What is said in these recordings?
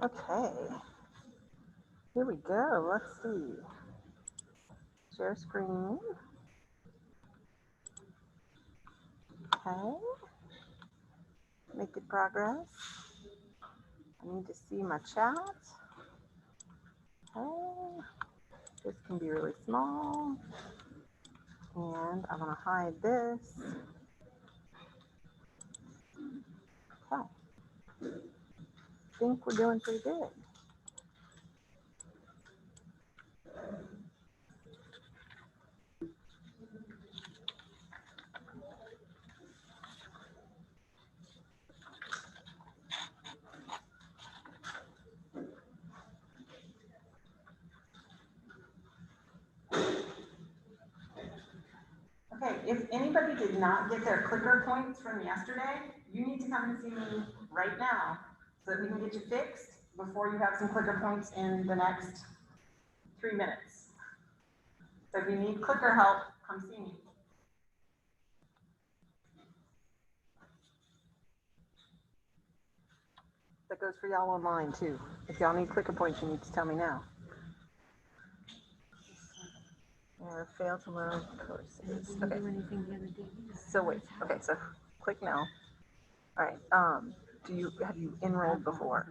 Okay, here we go. Let's see. Share screen. Okay, making progress. I need to see my chat. Okay, this can be really small. And I'm going to hide this. Okay, I think we're doing pretty good. Okay, if anybody did not get their clicker points from yesterday, you need to come and see me right now so that we can get you fixed before you have some clicker points in the next 3 minutes. So if you need clicker help, come see me. That goes for y'all online too. If y'all need clicker points, you need to tell me now. Or fail to load courses. Okay. So wait. Okay. So click now. All right. Have you enrolled before?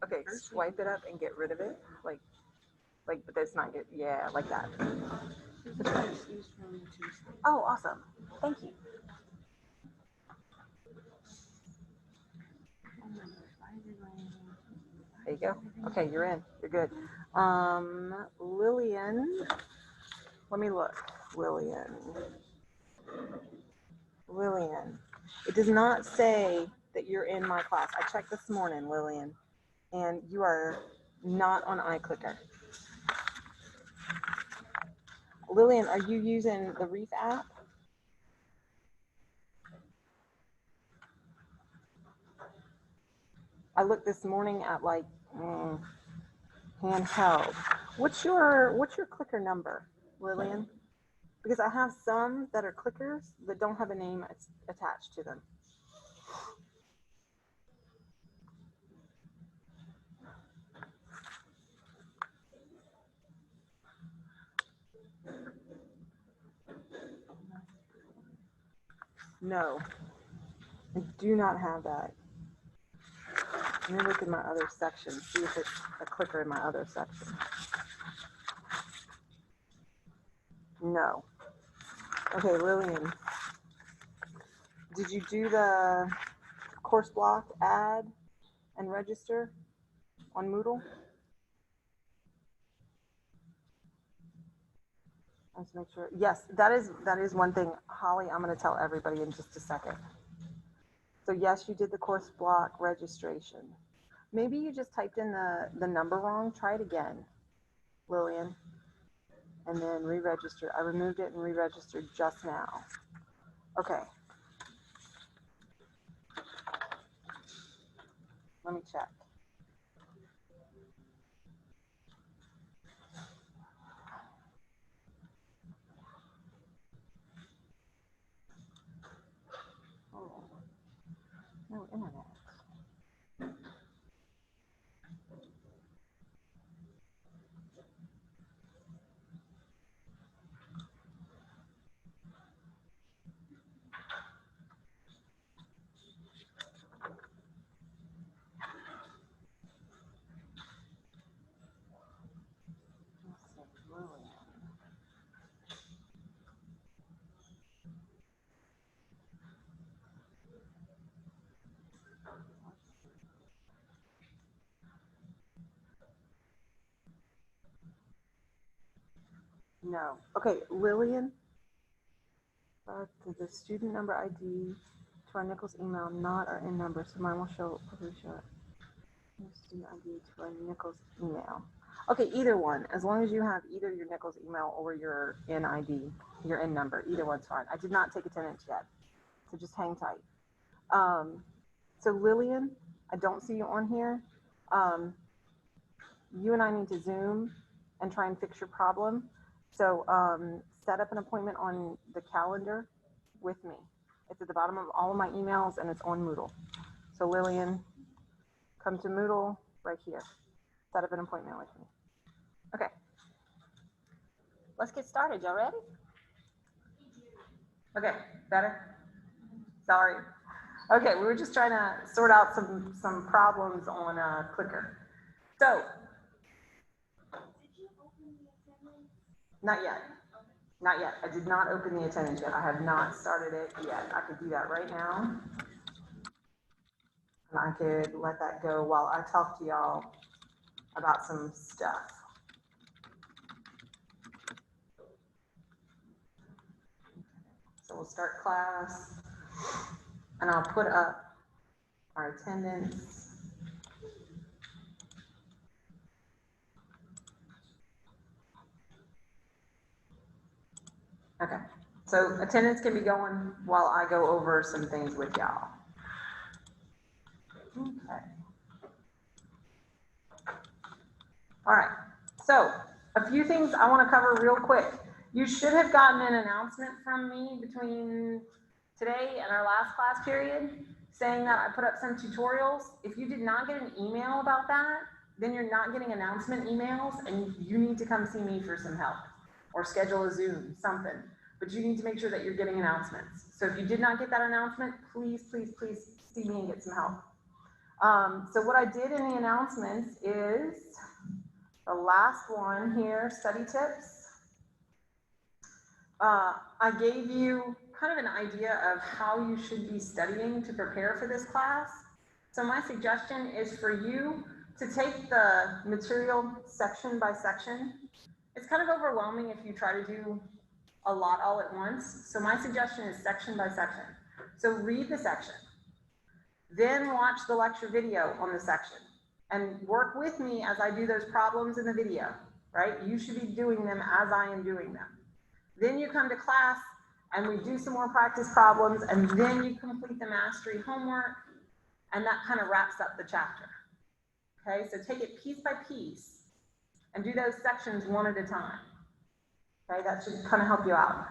Okay. Swipe it up and get rid of it. Like, but that's not good. Yeah, like that. Oh, awesome. Thank you. There you go. Okay, you're in. You're good. Lillian. Let me look. Lillian. It does not say that you're in my class. I checked this morning, Lillian, and you are not on iClicker. Lillian, are you using the Reef app? I looked this morning at like handheld. What's your clicker number, Lillian? Because I have some that are clickers that don't have a name attached to them. No, I do not have that. Let me look in my other section, see if it's a clicker in my other section. No. Okay, Lillian, did you do the course block add and register on Moodle? Let's make sure. Yes, that is one thing, Holly, I'm going to tell everybody in just a second. So yes, you did the course block registration. Maybe you just typed in the number wrong. Try it again, Lillian, and then re-register. I removed it and re-registered just now. Okay. Let me check. Oh, no internet. No. Okay, Lillian, the student number ID to our Nichols email, not our in number, so mine will show student ID to our Nichols email. Okay, either one, as long as you have either your Nichols email or your in ID, your in number, either one's fine. I did not take attendance yet, so just hang tight. So Lillian, I don't see you on here. You and I need to Zoom and try and fix your problem. So set up an appointment on the calendar with me. It's at the bottom of all of my emails and it's on Moodle. So Lillian, come to Moodle right here. Set up an appointment with me. Okay. Let's get started. Y'all ready? Okay, better? Sorry. Okay, we were just trying to sort out some problems on Clicker. So, not yet. Not yet. I did not open the attendance yet. I have not started it yet. I could do that right now. And I could let that go while I talk to y'all about some stuff. So we'll start class, and I'll put up our attendance. Okay, so attendance can be going while I go over some things with y'all. Okay. All right, so a few things I want to cover real quick. You should have gotten an announcement from me between today and our last class period saying that I put up some tutorials. If you did not get an email about that, then you're not getting announcement emails and you need to come see me for some help or schedule a Zoom, something. But you need to make sure that you're getting announcements. So if you did not get that announcement, please, please, please see me and get some help. So what I did in the announcements is the last one here, study tips. I gave you kind of an idea of how you should be studying to prepare for this class. So my suggestion is for you to take the material section by section. It's kind of overwhelming if you try to do a lot all at once. So my suggestion is section by section. So read the section, then watch the lecture video on the section and work with me as I do those problems in the video, right? You should be doing them as I am doing them. Then you come to class and we do some more practice problems, and then you complete the mastery homework, and that kind of wraps up the chapter. Okay, so take it piece by piece and do those sections one at a time. Okay, that should kind of help you out.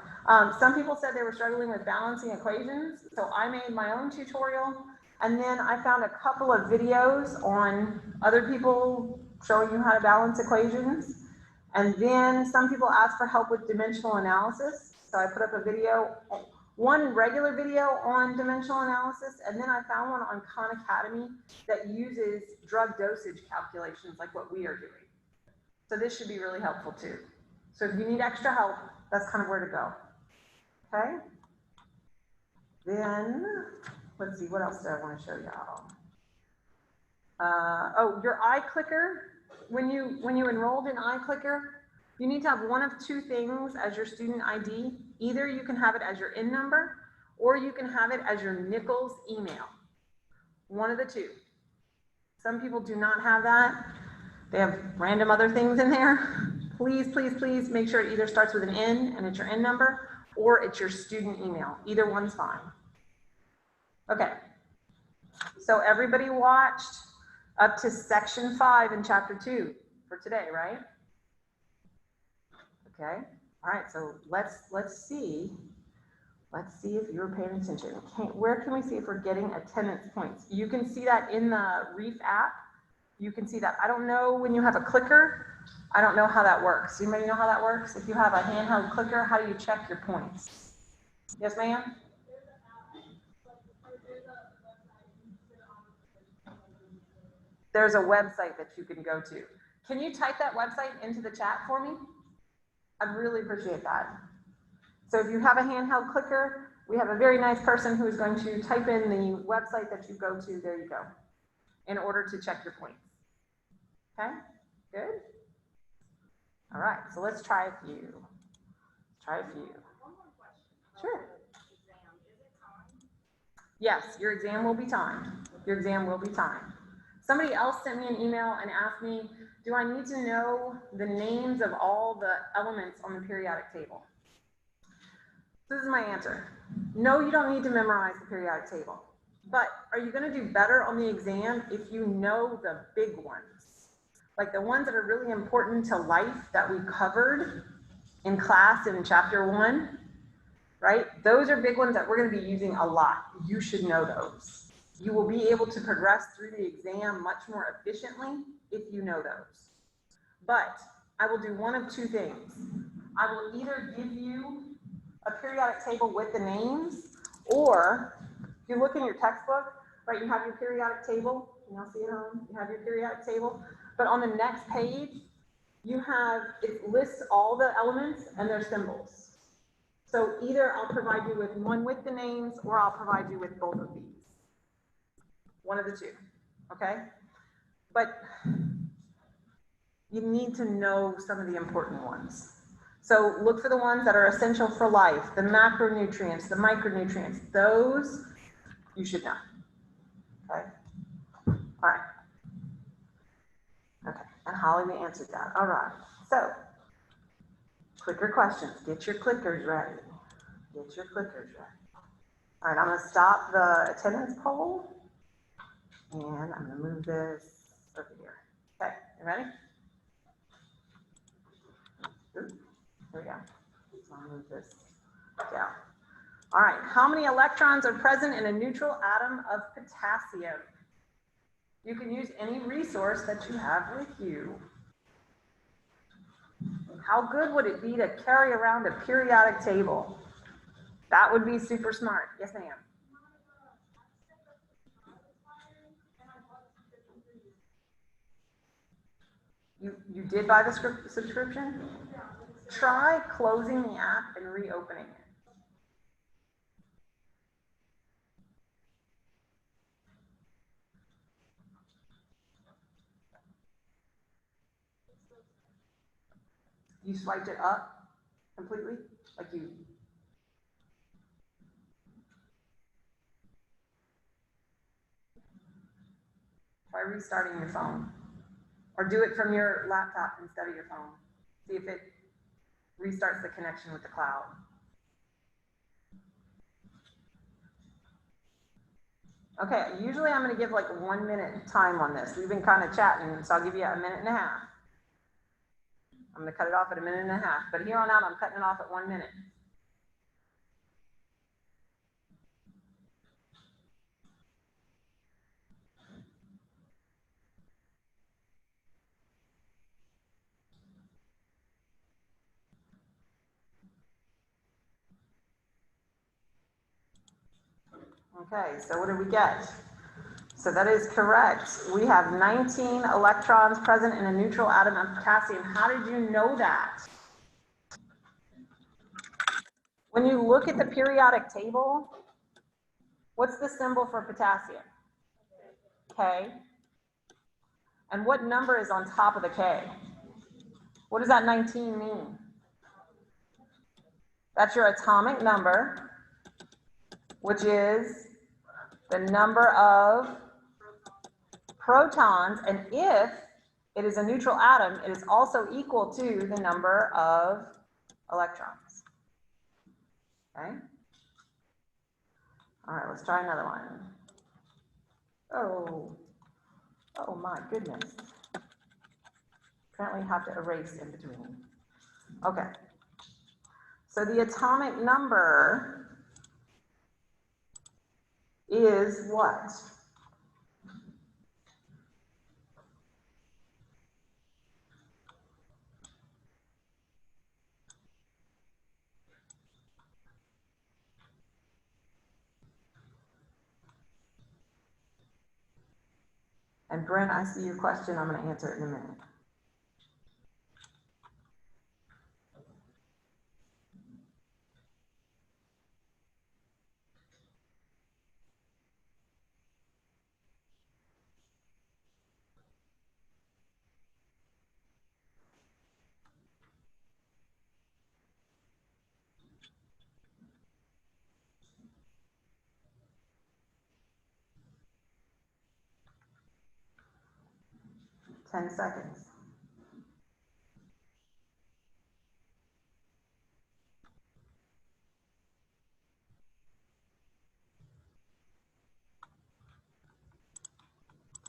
Some people said they were struggling with balancing equations, so I made my own tutorial, and then I found a couple of videos on other people showing you how to balance equations. And then some people asked for help with dimensional analysis. So I put up a video, one regular video on dimensional analysis, and then I found one on Khan Academy that uses drug dosage calculations like what we are doing. So this should be really helpful too. So if you need extra help, that's kind of where to go. Okay? Then, let's see, what else do I want to show y'all? Oh, your iClicker. When you enrolled in iClicker, you need to have one of two things as your student ID. Either you can have it as your IN number, or you can have it as your Nichols email. One of the two. Some people do not have that. They have random other things in there. Please, please, please make sure it either starts with an N and it's your IN number, or it's your student email. Either one's fine. Okay. So everybody watched up to section 5 in chapter 2 for today, right? Okay. All right. So let's see if you're paying attention. Where can we see if we're getting attendance points? You can see that in the Reef app. You can see that. I don't know when you have a clicker. I don't know how that works. Anybody know how that works? If you have a handheld clicker, how do you check your points? Yes, ma'am? There's a website that you can go to. Can you type that website into the chat for me? I'd really appreciate that. So if you have a handheld clicker, we have a very nice person who is going to type in the website that you go to. There you go. In order to check your points. Okay, good. All right, so let's try a few. Sure. Yes, your exam will be timed. Your exam will be timed. Somebody else sent me an email and asked me, do I need to know the names of all the elements on the periodic table? This is my answer. No, you don't need to memorize the periodic table. But are you going to do better on the exam if you know the big ones? Like the ones that are really important to life that we covered in class in chapter 1, right? Those are big ones that we're going to be using a lot. You should know those. You will be able to progress through the exam much more efficiently if you know those. But I will do one of two things. I will either give you a periodic table with the names, or if you look in your textbook, right, you have your periodic table. Can y'all see it home? You have your periodic table. But on the next page, you have, it lists all the elements and their symbols. So either I'll provide you with one with the names, or I'll provide you with both of these. One of the two, okay? But you need to know some of the important ones. So look for the ones that are essential for life, the macronutrients, the micronutrients, those you should know, okay? All right. Okay, and Holly, we answered that. All right, so clicker questions. Get your clickers ready. Get your clickers ready. All right, I'm gonna stop the attendance poll, and I'm gonna move this over here. Okay, you ready? Oops, here we go. So I'll move this down. All right, how many electrons are present in a neutral atom of potassium? You can use any resource that you have with you. How good would it be to carry around a periodic table? That would be super smart. Yes, ma'am. You did buy the subscription? Try closing the app and reopening it. You swiped it up completely? Like you... Try restarting your phone. Or do it from your laptop instead of your phone. See if it restarts the connection with the cloud. Okay, usually I'm going to give like 1 minute time on this. We've been kind of chatting, so I'll give you a minute and a half. I'm going to cut it off at a minute and a half, but here on out, I'm cutting it off at 1 minute. Okay, so what do we get? So that is correct. We have 19 electrons present in a neutral atom of potassium. How did you know that? When you look at the periodic table, what's the symbol for potassium? K. And what number is on top of the K? What does that 19 mean? That's your atomic number, which is the number of protons, and if it is a neutral atom, it is also equal to the number of electrons. Okay? All right, let's try another one. Oh my goodness. Apparently have to erase in between. Okay. So the atomic number is what? And Brent, I see your question. I'm going to answer it in a minute. Ten seconds.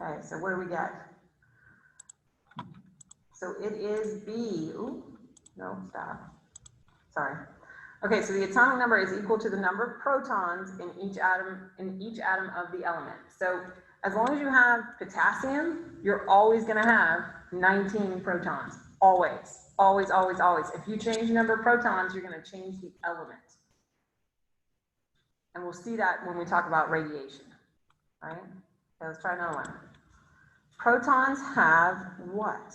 Okay, so what do we get? So it is B. Ooh, no, stop. Sorry. Okay, so the atomic number is equal to the number of protons in each atom of the element. So as long as you have potassium, you're always going to have 19 protons. Always, always, always, always. If you change the number of protons, you're going to change the element. And we'll see that when we talk about radiation. All right? Okay, let's try another one. Protons have what?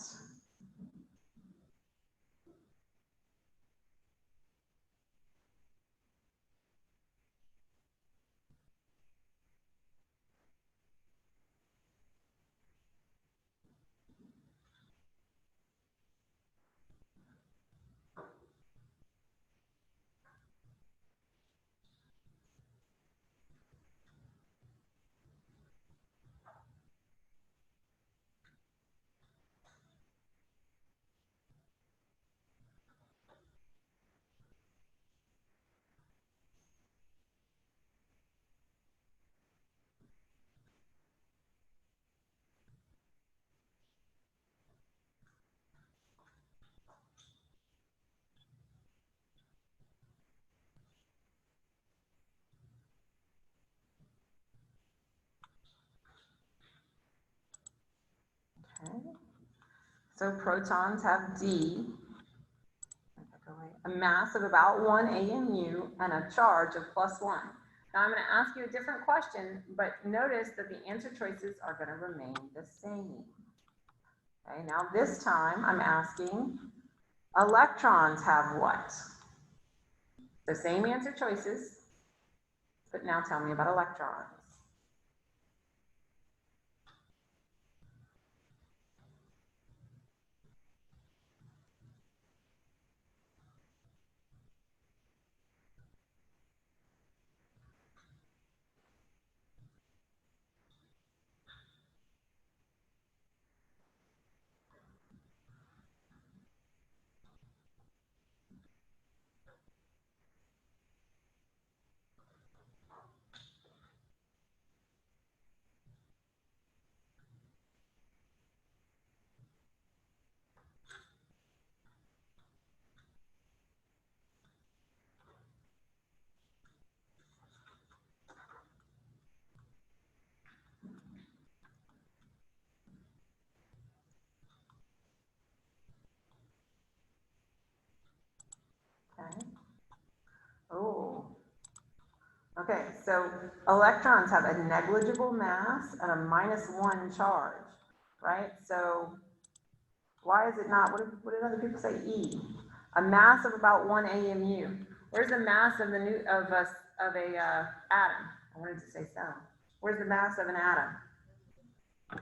Okay. So protons have D, a mass of about 1 AMU and a charge of +1. Now I'm going to ask you a different question, but notice that the answer choices are going to remain the same. Okay, now this time I'm asking, electrons have what? The same answer choices, but now tell me about electrons. Okay. Oh. Okay, so electrons have a negligible mass and a -1 charge, right? So why is it not, what did other people say? E. A mass of about 1 AMU. Where's the mass of the atom? I wanted to say cell. Where's the mass of an atom?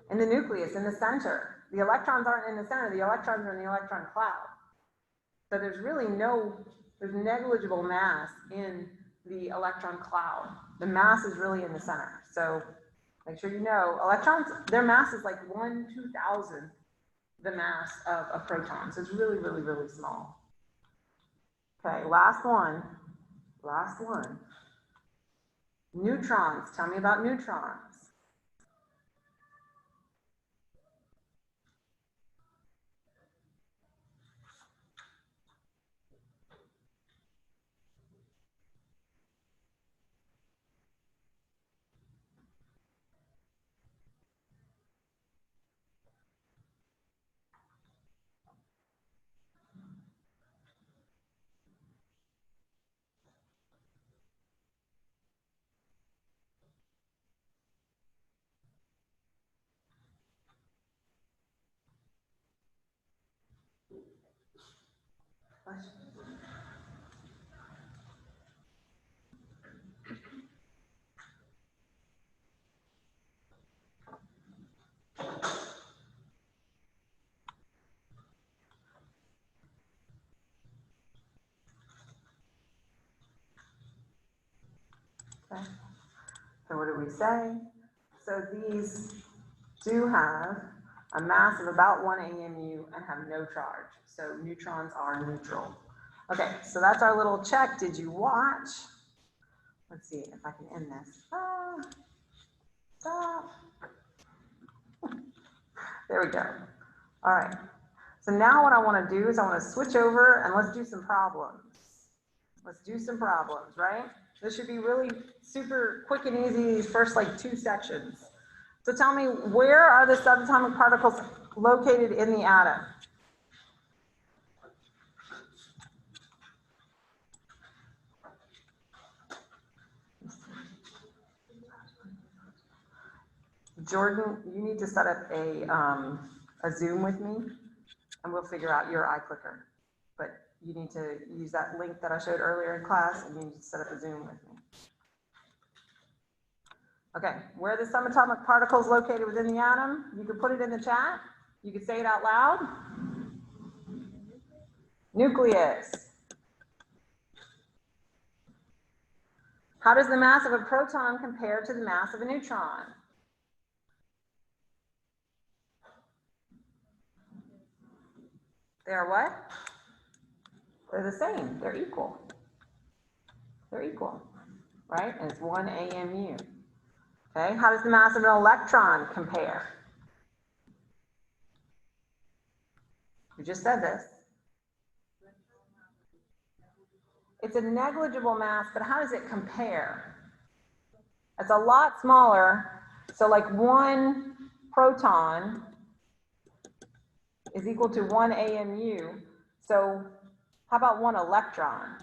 In the nucleus, in the center. The electrons aren't in the center, the electrons are in the electron cloud. So there's really there's negligible mass in the electron cloud. The mass is really in the center. So make sure you know, electrons, their mass is like 1/2000 the mass of a proton. So it's really, really, really small. Okay, last one. Last one. Neutrons. Tell me about neutrons. Okay. So what do we say? So these do have a mass of about 1 AMU and have no charge. So neutrons are neutral. Okay, so that's our little check. Did you watch? Let's see if I can end this. Stop. There we go. All right. So now what I want to do is I want to switch over and let's do some problems. Let's do some problems, right? This should be really super quick and easy, these first like 2 sections. So tell me, where are the subatomic particles located in the atom? Jordan, you need to set up a Zoom with me, and we'll figure out your iClicker. But you need to use that link that I showed earlier in class, and you need to set up a Zoom with me. Okay, where are the subatomic particles located within the atom? You can put it in the chat. You can say it out loud. Nucleus. How does the mass of a proton compare to the mass of a neutron? They are what? They're the same. They're equal. They're equal, right? And it's 1 AMU. Okay, how does the mass of an electron compare? We just said this. It's a negligible mass, but how does it compare? It's a lot smaller. So like 1 proton is equal to 1 AMU. So how about 1 electron?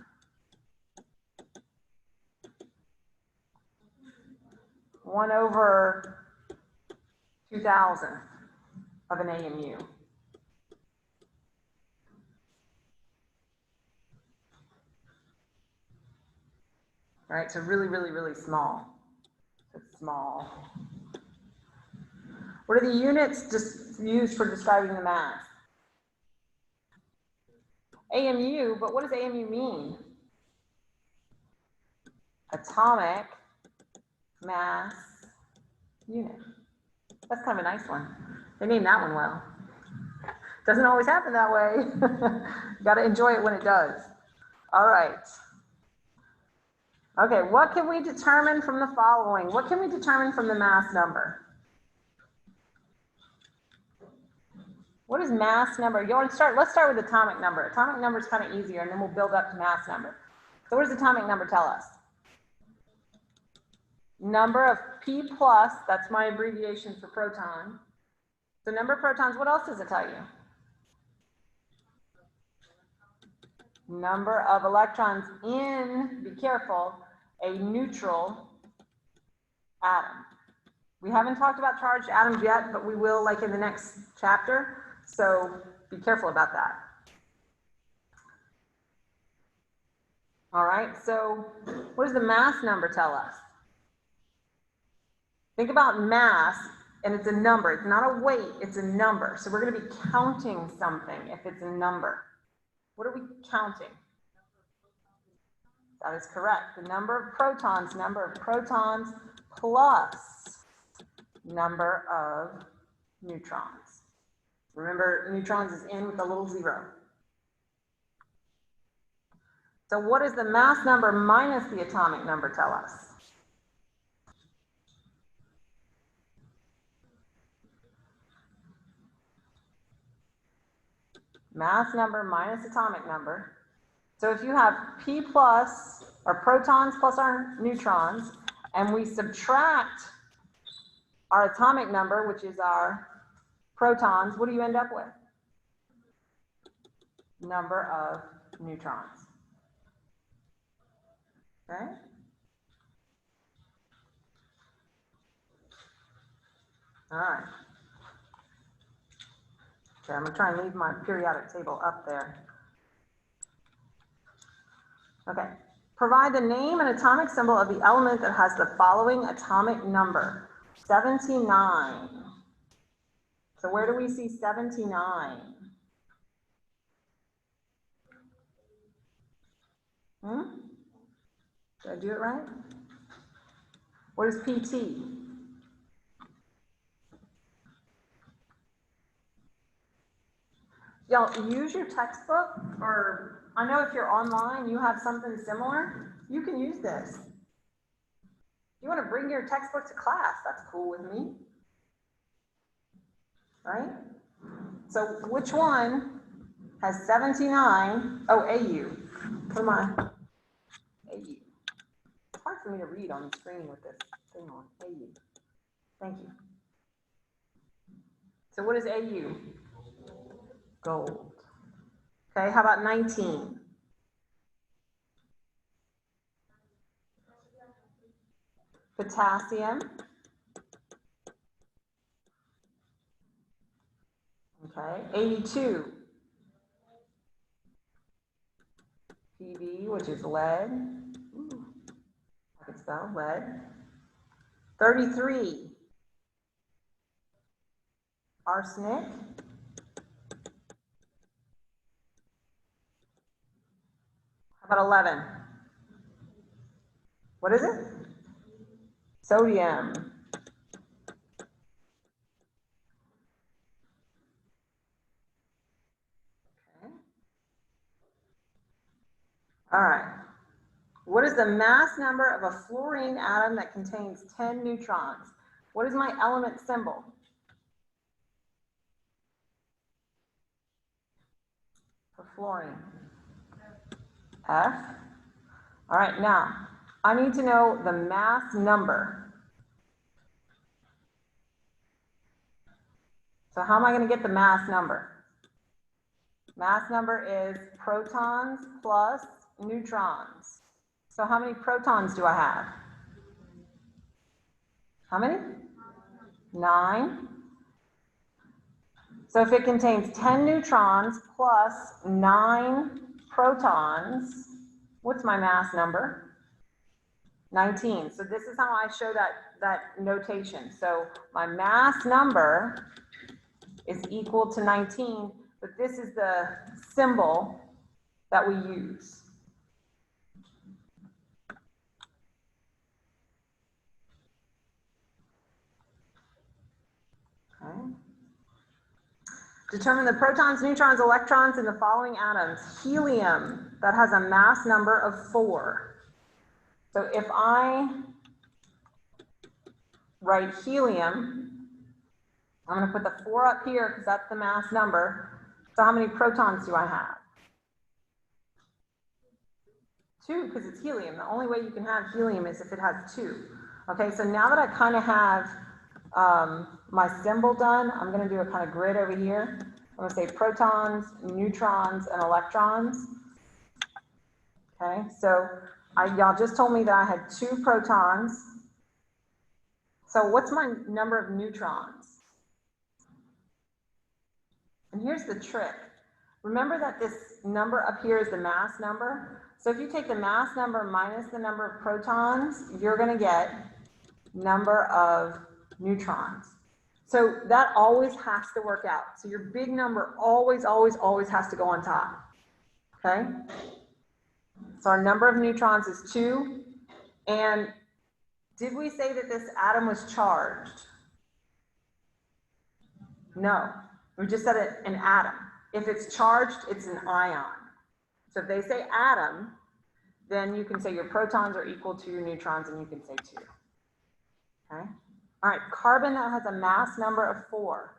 One over 2,000 of an AMU. All right, so really, really, really small. It's small. What are the units just used for describing the mass? AMU, but what does AMU mean? Atomic mass unit. That's kind of a nice one. They named that one well. Doesn't always happen that way. You got to enjoy it when it does. All right. Okay, what can we determine from the following? What can we determine from the mass number? What is mass number? You want to start? Let's start with atomic number. Atomic number is kind of easier, and then we'll build up to mass number. So what does atomic number tell us? Number of P plus, that's my abbreviation for proton. So number of protons, what else does it tell you? Number of electrons in, be careful, a neutral atom. We haven't talked about charged atoms yet, but we will like in the next chapter. So be careful about that. All right, so what does the mass number tell us? Think about mass, and it's a number. It's not a weight, it's a number. So we're going to be counting something if it's a number. What are we counting? That is correct. The number of protons plus number of neutrons. Remember, neutrons is in with a little 0. So what does the mass number minus the atomic number tell us? Mass number minus atomic number. So if you have P plus, or protons plus our neutrons, and we subtract our atomic number, which is our protons, what do you end up with? Number of neutrons. Okay? All right. Okay, I'm going to try and leave my periodic table up there. Okay. Provide the name and atomic symbol of the element that has the following atomic number, 79. So where do we see 79? Did I do it right? What is PT? Y'all use your textbook, or I know if you're online, you have something similar, you can use this. You want to bring your textbook to class, that's cool with me. Right? So which one has 79? Oh, AU. Come on. asking me to read on the screen with this thing on. AU. Thank you. So what is AU? Gold. Okay, how about 19? Potassium. Okay, 82. PB, which is lead. Ooh, I can spell lead. 33. Arsenic. How about 11? What is it? Sodium. Okay. All right. What is the mass number of a fluorine atom that contains 10 neutrons? What is my element symbol? For fluorine. F. All right, now, I need to know the mass number. So how am I going to get the mass number? Mass number is protons plus neutrons. So how many protons do I have? How many? 9. So if it contains 10 neutrons plus 9 protons, what's my mass number? 19. So this is how I show that notation. So my mass number is equal to 19, but this is the symbol that we use. Okay. Determine the protons, neutrons, electrons in the following atoms. Helium, that has a mass number of 4. So if I write helium, I'm going to put the 4 up here because that's the mass number. So how many protons do I have? 2, because it's helium. The only way you can have helium is if it has 2. Okay, so now that I kind of have my symbol done, I'm going to do a kind of grid over here. I'm going to say protons, neutrons, and electrons. Okay, so y'all just told me that I had 2 protons. So what's my number of neutrons? And here's the trick. Remember that this number up here is the mass number. So if you take the mass number minus the number of protons, you're going to get number of neutrons. So that always has to work out. So your big number always, always, always has to go on top. Okay? So our number of neutrons is 2. And did we say that this atom was charged? No. We just said it, an atom. If it's charged, it's an ion. So if they say atom, then you can say your protons are equal to your neutrons, and you can say 2. Okay? All right, carbon that has a mass number of 4.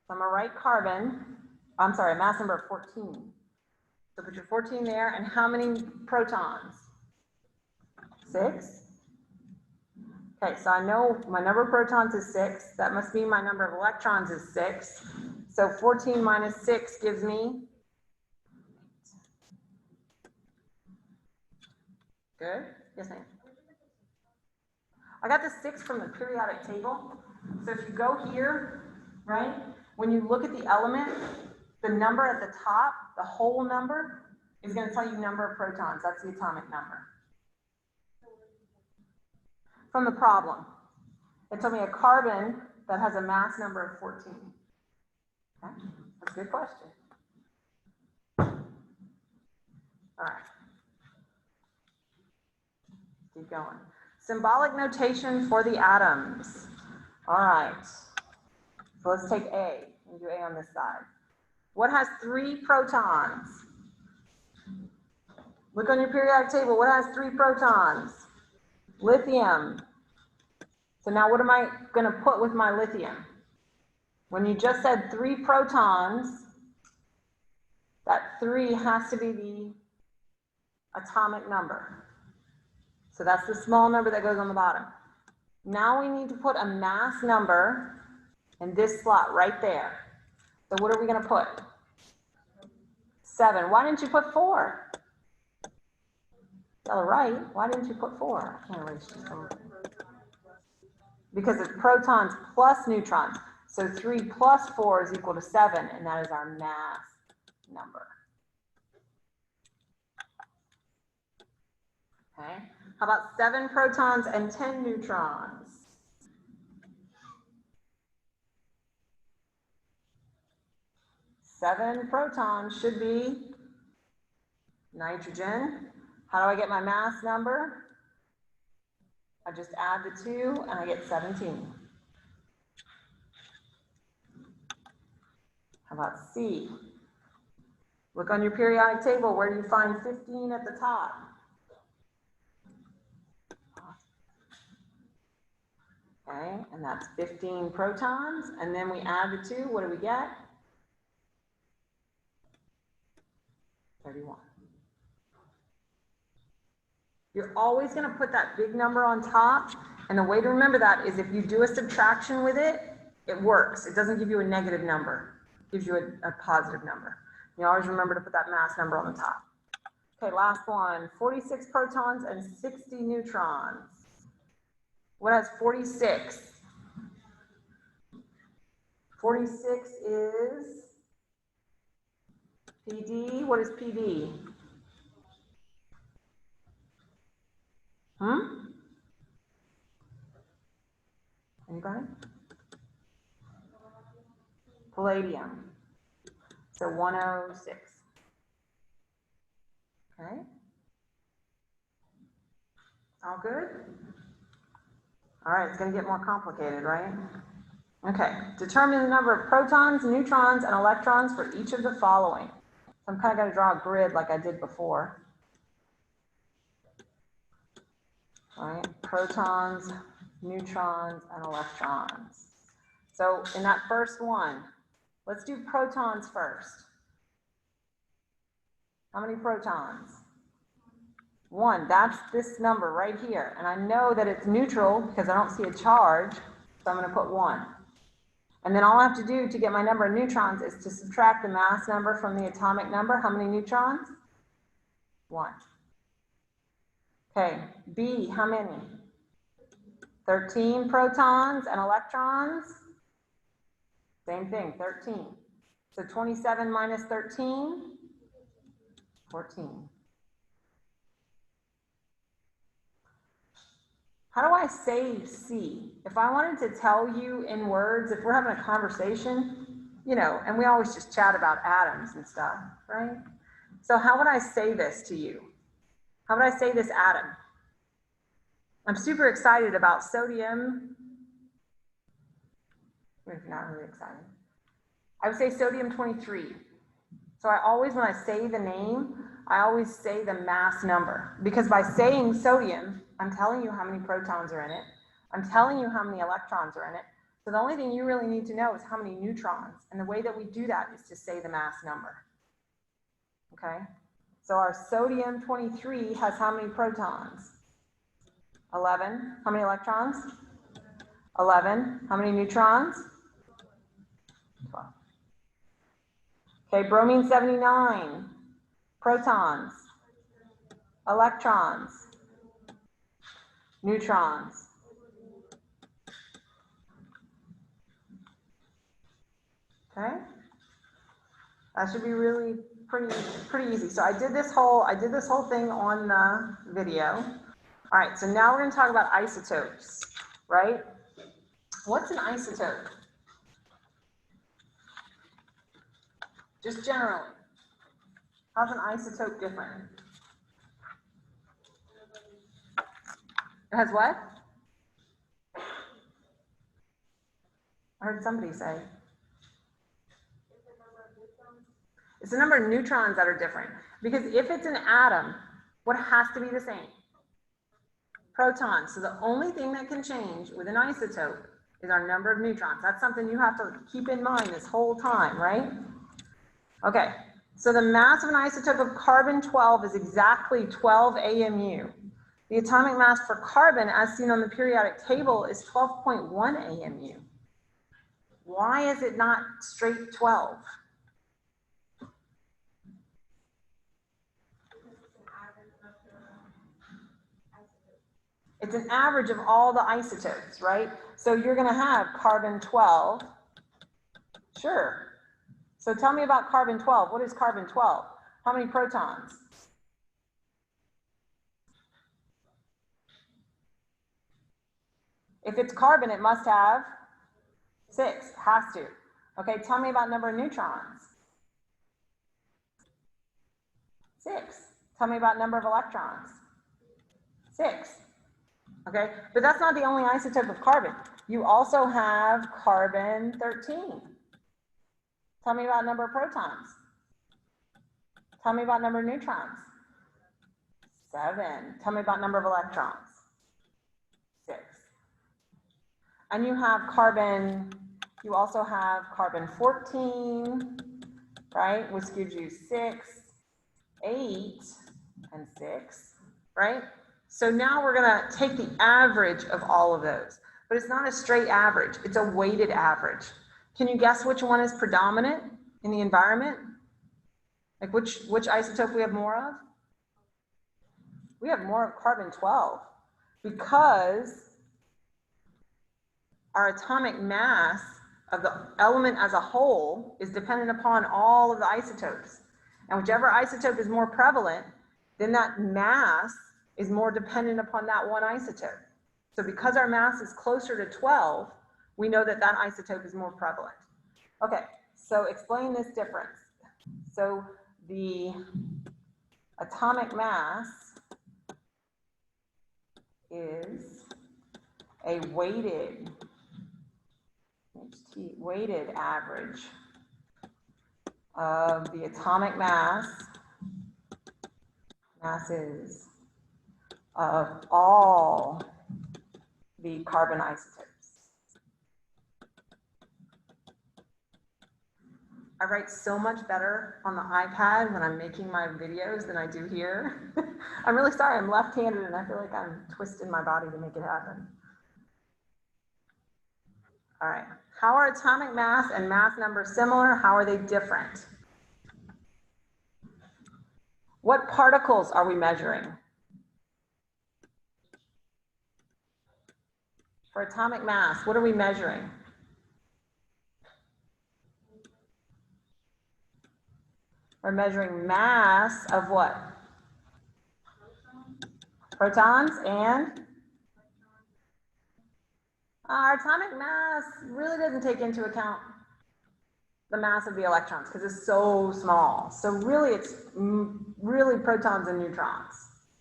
So I'm going to write carbon, I'm sorry, a mass number of 14. So put your 14 there, and how many protons? 6. Okay, so I know my number of protons is 6. That must mean my number of electrons is 6. So 14 minus 6 gives me 8. Good? Yes, ma'am. I got the 6 from the periodic table. So if you go here, right, when you look at the element, the number at the top, the whole number, is going to tell you number of protons. That's the atomic number. From the problem. It told me a carbon that has a mass number of 14. Okay? That's a good question. All right. Keep going. Symbolic notation for the atoms. All right. So let's take A. We'll do A on this side. What has 3 protons? Look on your periodic table. What has 3 protons? Lithium. So now what am I going to put with my lithium? When you just said 3 protons, that 3 has to be the atomic number. So that's the small number that goes on the bottom. Now we need to put a mass number in this slot right there. So what are we going to put? 7. Why didn't you put 4? All right. Why didn't you put 4? I can't erase just a little bit. Because it's protons plus neutrons. So 3 plus 4 is equal to 7, and that is our mass number. Okay. How about 7 protons and 10 neutrons? Seven protons should be nitrogen. How do I get my mass number? I just add the 2 and I get 17. How about C? Look on your periodic table. Where do you find 15 at the top? Okay, and that's 15 protons. And then we add the 2. What do we get? 31. You're always going to put that big number on top. And the way to remember that is if you do a subtraction with it, it works. It doesn't give you a negative number. It gives you a positive number. You always remember to put that mass number on the top. Okay, last one. 46 protons and 60 neutrons. What has 46? 46 is PD. What is PD? Anybody? Palladium. So 106. Okay. All good? All right, it's going to get more complicated, right? Okay. Determine the number of protons, neutrons, and electrons for each of the following. So I'm kind of going to draw a grid like I did before. All right, protons, neutrons, and electrons. So in that first one, let's do protons first. How many protons? 1. That's this number right here. And I know that it's neutral because I don't see a charge, so I'm going to put 1. And then all I have to do to get my number of neutrons is to subtract the mass number from the atomic number. How many neutrons? 1. Okay, B, how many? 13 protons and electrons. Same thing, 13. So 27 minus 13, 14. How do I say C? If I wanted to tell you in words, if we're having a conversation, you know, and we always just chat about atoms and stuff, right? So how would I say this to you? How would I say this atom? I'm super excited about sodium. If you're not really excited. I would say sodium 23. So I always, when I say the name, I always say the mass number. Because by saying sodium, I'm telling you how many protons are in it. I'm telling you how many electrons are in it. So the only thing you really need to know is how many neutrons. And the way that we do that is to say the mass number. Okay? So our sodium 23 has how many protons? 11. How many electrons? 11. How many neutrons? 12. Okay, bromine 79. Protons. Electrons. Neutrons. Okay? That should be really pretty easy. So I did this whole thing on the video. All right, so now we're going to talk about isotopes, right? What's an isotope? Just generally. How's an isotope different? It has what? I heard somebody say. It's the number of neutrons that are different. Because if it's an atom, what has to be the same? Protons. So the only thing that can change with an isotope is our number of neutrons. That's something you have to keep in mind this whole time, right? Okay. So the mass of an isotope of carbon-12 is exactly 12 AMU. The atomic mass for carbon, as seen on the periodic table, is 12.1 AMU. Why is it not straight 12? It's an average of all the isotopes, right? So you're going to have carbon 12. Sure. So tell me about carbon 12. What is carbon 12? How many protons? If it's carbon, it must have 6. Has to. Okay, tell me about number of neutrons. 6. Tell me about number of electrons. 6. Okay, but that's not the only isotope of carbon. You also have carbon 13. Tell me about number of protons. Tell me about number of neutrons. 7. Tell me about number of electrons. 6. And you have carbon, you also have carbon 14, right, which gives you 6, 8, and 6, right? So now we're going to take the average of all of those, but it's not a straight average, it's a weighted average. Can you guess which one is predominant in the environment? Like which isotope we have more of? We have more of carbon 12 because our atomic mass of the element as a whole is dependent upon all of the isotopes. And whichever isotope is more prevalent, then that mass is more dependent upon that one isotope. So because our mass is closer to 12, we know that that isotope is more prevalent. Okay, so explain this difference. So the atomic mass is a weighted average of the atomic masses of all the carbon isotopes. I write so much better on the iPad when I'm making my videos than I do here. I'm really sorry, I'm left-handed and I feel like I'm twisting my body to make it happen. All right, how are atomic mass and mass number similar? How are they different? What particles are we measuring? For atomic mass, what are we measuring? We're measuring mass of what? Protons and? Our atomic mass really doesn't take into account the mass of the electrons because it's so small. So really it's really protons and neutrons,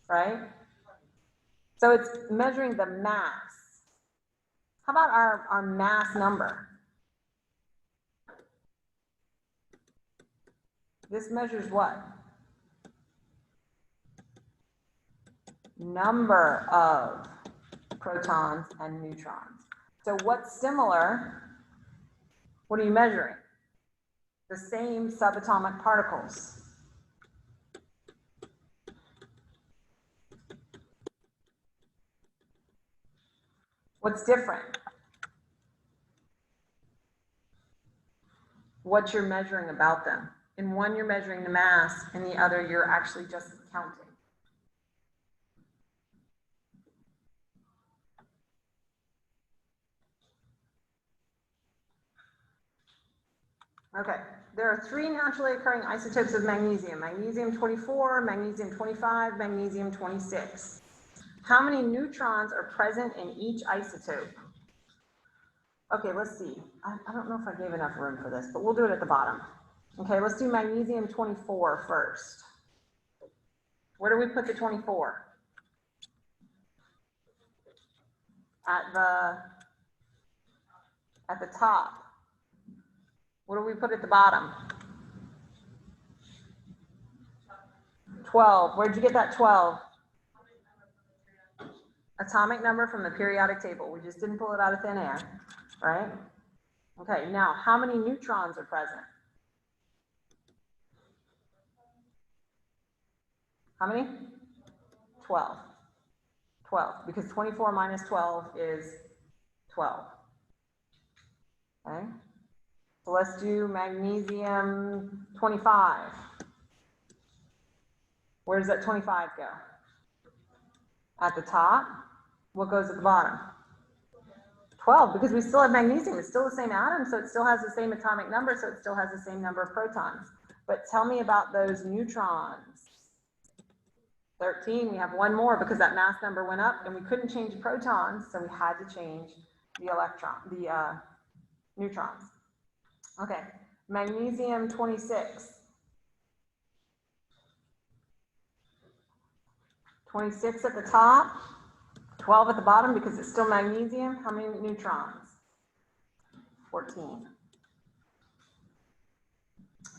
right? So it's measuring the mass. How about our mass number? This measures what? Number of protons and neutrons. So what's similar? What are you measuring? The same subatomic particles. What's different? What you're measuring about them. In one, you're measuring the mass, in the other, you're actually just counting. Okay, there are 3 naturally occurring isotopes of magnesium. Magnesium 24, magnesium 25, magnesium 26. How many neutrons are present in each isotope? Okay, let's see. I don't know if I gave enough room for this, but we'll do it at the bottom. Okay, let's do magnesium 24 first. Where do we put the 24? At the top. What do we put at the bottom? 12. Where'd you get that 12? Atomic number from the periodic table. We just didn't pull it out of thin air, right? Okay, now how many neutrons are present? How many? 12. 12, because 24 minus 12 is 12. Okay, so let's do magnesium 25. Where does that 25 go? At the top. What goes at the bottom? 12, because we still have magnesium. It's still the same atom, so it still has the same atomic number, so it still has the same number of protons. But tell me about those neutrons. 13, we have one more because that mass number went up and we couldn't change the protons, so we had to change the neutrons. Okay, magnesium 26. 26 at the top, 12 at the bottom because it's still magnesium. How many neutrons? 14.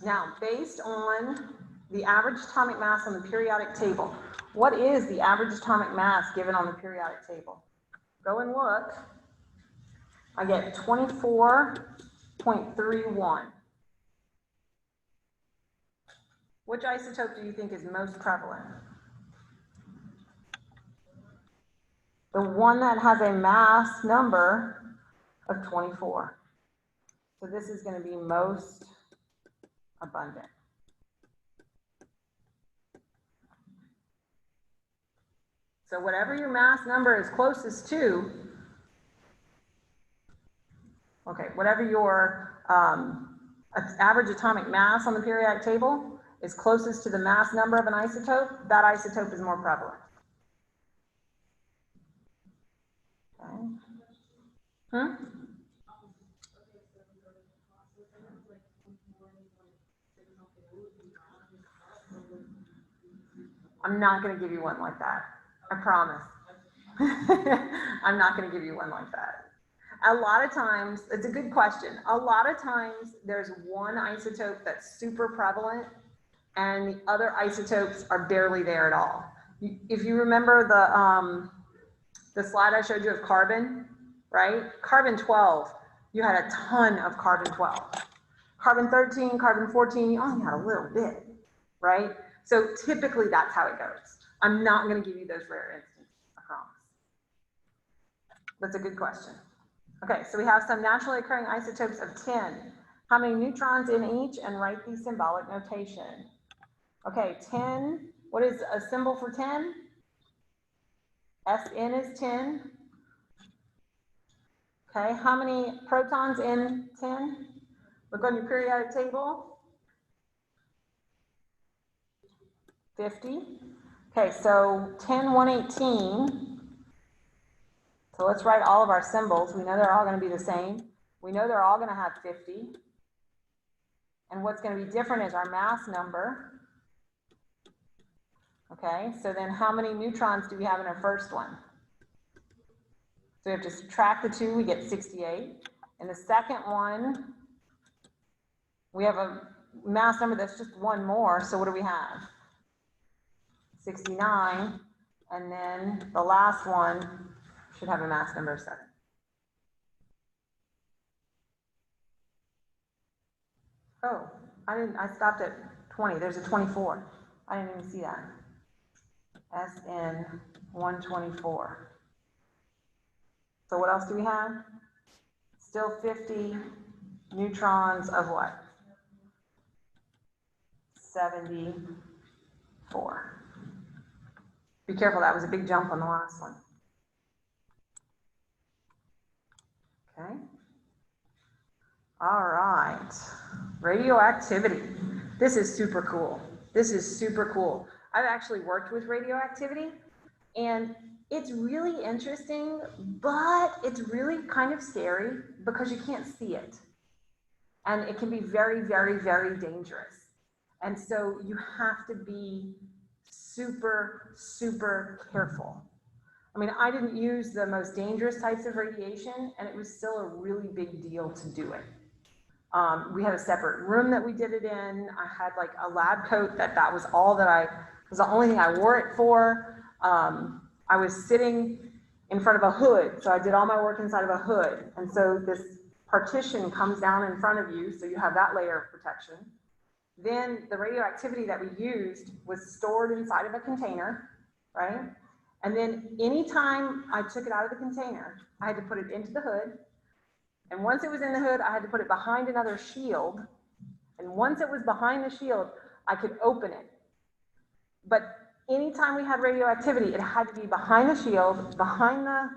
Now, based on the average atomic mass on the periodic table, what is the average atomic mass given on the periodic table? Go and look. I get 24.31. Which isotope do you think is most prevalent? The one that has a mass number of 24. So this is going to be most abundant. So whatever your mass number is closest to, okay, whatever your average atomic mass on the periodic table is closest to the mass number of an isotope, that isotope is more prevalent. Okay. I'm not going to give you one like that. I promise. I'm not going to give you one like that. A lot of times, it's a good question. A lot of times there's one isotope that's super prevalent and the other isotopes are barely there at all. If you remember the slide I showed you of carbon, right? Carbon 12, you had a ton of carbon 12. Carbon 13, carbon 14, you only had a little bit, right? So typically that's how it goes. I'm not going to give you those rare instances, I promise. That's a good question. Okay, so we have some naturally occurring isotopes of 10. How many neutrons in each? And write the symbolic notation. Okay, 10, what is a symbol for 10? Sn is 10. Okay, how many protons in 10? Look on your periodic table. 50. Okay, so 10, 118. So let's write all of our symbols. We know they're all going to be the same. We know they're all going to have 50. And what's going to be different is our mass number. Okay, so then how many neutrons do we have in our first one? So we have to subtract the 2, we get 68. In the second one, we have a mass number that's just one more. So what do we have? 69. And then the last one should have a mass number of 7. Oh, I stopped at 20. There's a 24. I didn't even see that. SN 124. So what else do we have? Still 50 neutrons of what? 74. Be careful, that was a big jump on the last one. Okay. All right. Radioactivity. This is super cool. This is super cool. I've actually worked with radioactivity, and it's really interesting, but it's really kind of scary because you can't see it. And it can be very, very, very dangerous. And so you have to be super, super careful. I mean, I didn't use the most dangerous types of radiation, and it was still a really big deal to do it. We had a separate room that we did it in. I had like a lab coat that was all that was the only thing I wore it for. I was sitting in front of a hood, so I did all my work inside of a hood. And so this partition comes down in front of you, so you have that layer of protection. Then the radioactivity that we used was stored inside of a container, right? And then anytime I took it out of the container, I had to put it into the hood. And once it was in the hood, I had to put it behind another shield. And once it was behind the shield, I could open it. But anytime we had radioactivity, it had to be behind the shield, behind the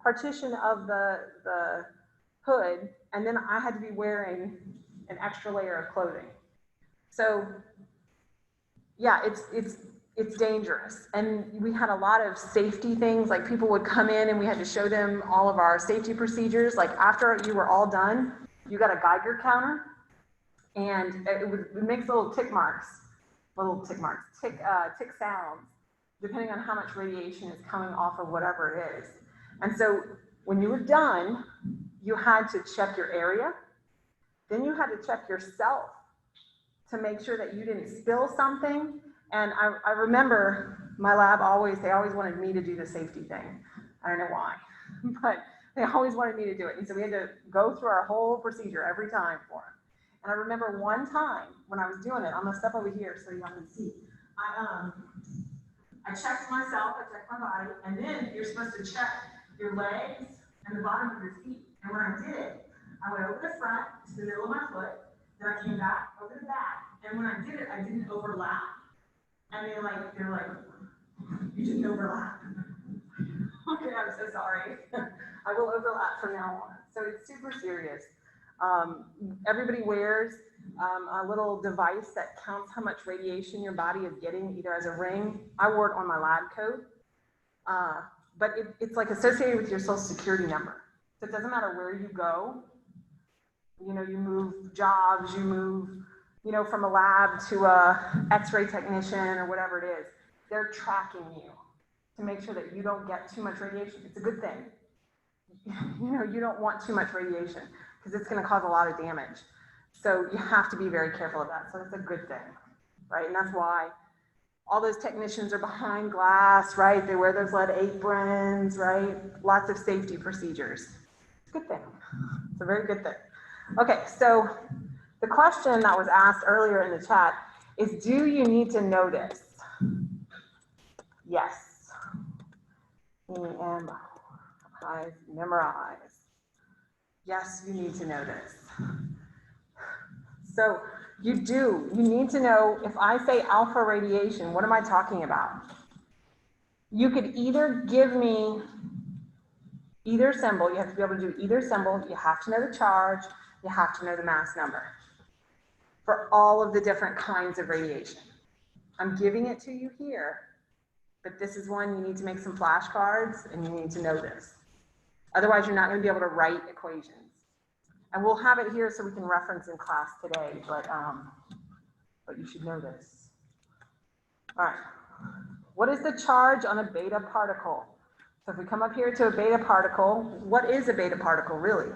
partition of the hood, and then I had to be wearing an extra layer of clothing. So yeah, it's dangerous. And we had a lot of safety things, like people would come in and we had to show them all of our safety procedures. Like after you were all done, you got a Geiger counter, and it makes little tick sounds, depending on how much radiation is coming off of whatever it is. And so when you were done, you had to check your area. Then you had to check yourself to make sure that you didn't spill something. And I remember my lab they always wanted me to do the safety thing. I don't know why, but they always wanted me to do it. And so we had to go through our whole procedure every time for them. And I remember one time when I was doing it, I'm gonna step over here so y'all can see. I checked myself, I checked my body, and then you're supposed to check your legs and the bottom of your feet. And when I did it, I went over the front to the middle of my foot, then I came back over the back. And when I did it, I didn't overlap. And they're like, you didn't overlap. Okay, I'm so sorry. I will overlap from now on. So it's super serious. Everybody wears a little device that counts how much radiation your body is getting, either as a ring. I wore it on my lab coat, but it's like associated with your social security number. So it doesn't matter where you go. You know, you move jobs, you move, you know, from a lab to a X-ray technician or whatever it is. They're tracking you to make sure that you don't get too much radiation. It's a good thing. You know, you don't want too much radiation because it's going to cause a lot of damage. So you have to be very careful of that. So that's a good thing, right? And that's why all those technicians are behind glass, right? They wear those lead aprons, right? Lots of safety procedures. It's a good thing. It's a very good thing. Okay, so the question that was asked earlier in the chat is, do you need to know this? Yes. Memorize. Yes, you need to know this. So you need to know, if I say alpha radiation, what am I talking about? You could either give me either symbol, you have to be able to do either symbol, you have to know the charge, you have to know the mass number for all of the different kinds of radiation. I'm giving it to you here, but this is one you need to make some flashcards and you need to know this. Otherwise, you're not going to be able to write equations. And we'll have it here so we can reference in class today, but you should know this. All right. What is the charge on a beta particle? So if we come up here to a beta particle, what is a beta particle really?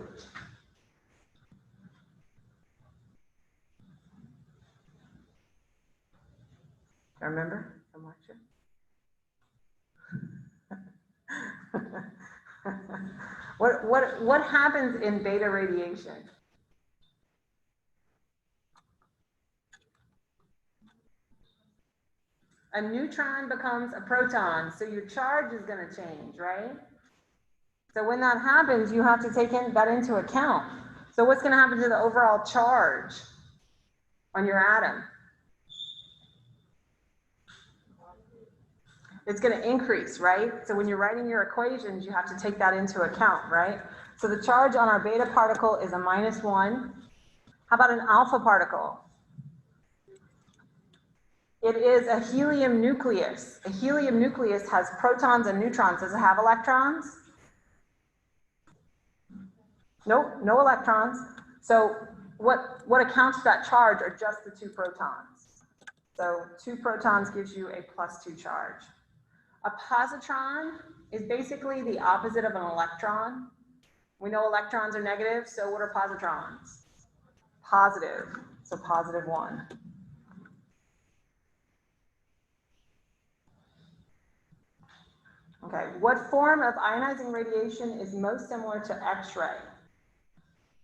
I remember from lecture. What happens in beta radiation? A neutron becomes a proton, so your charge is going to change, right? So when that happens, you have to take that into account. So what's going to happen to the overall charge on your atom? It's going to increase, right? So when you're writing your equations, you have to take that into account, right? So the charge on our beta particle is a -1. How about an alpha particle? It is a helium nucleus. A helium nucleus has protons and neutrons. Does it have electrons? Nope, no electrons. So what accounts for that charge are just the 2 protons. So 2 protons gives you a +2 charge. A positron is basically the opposite of an electron. We know electrons are negative, so what are positrons? Positive, so +1. Okay, what form of ionizing radiation is most similar to X-ray?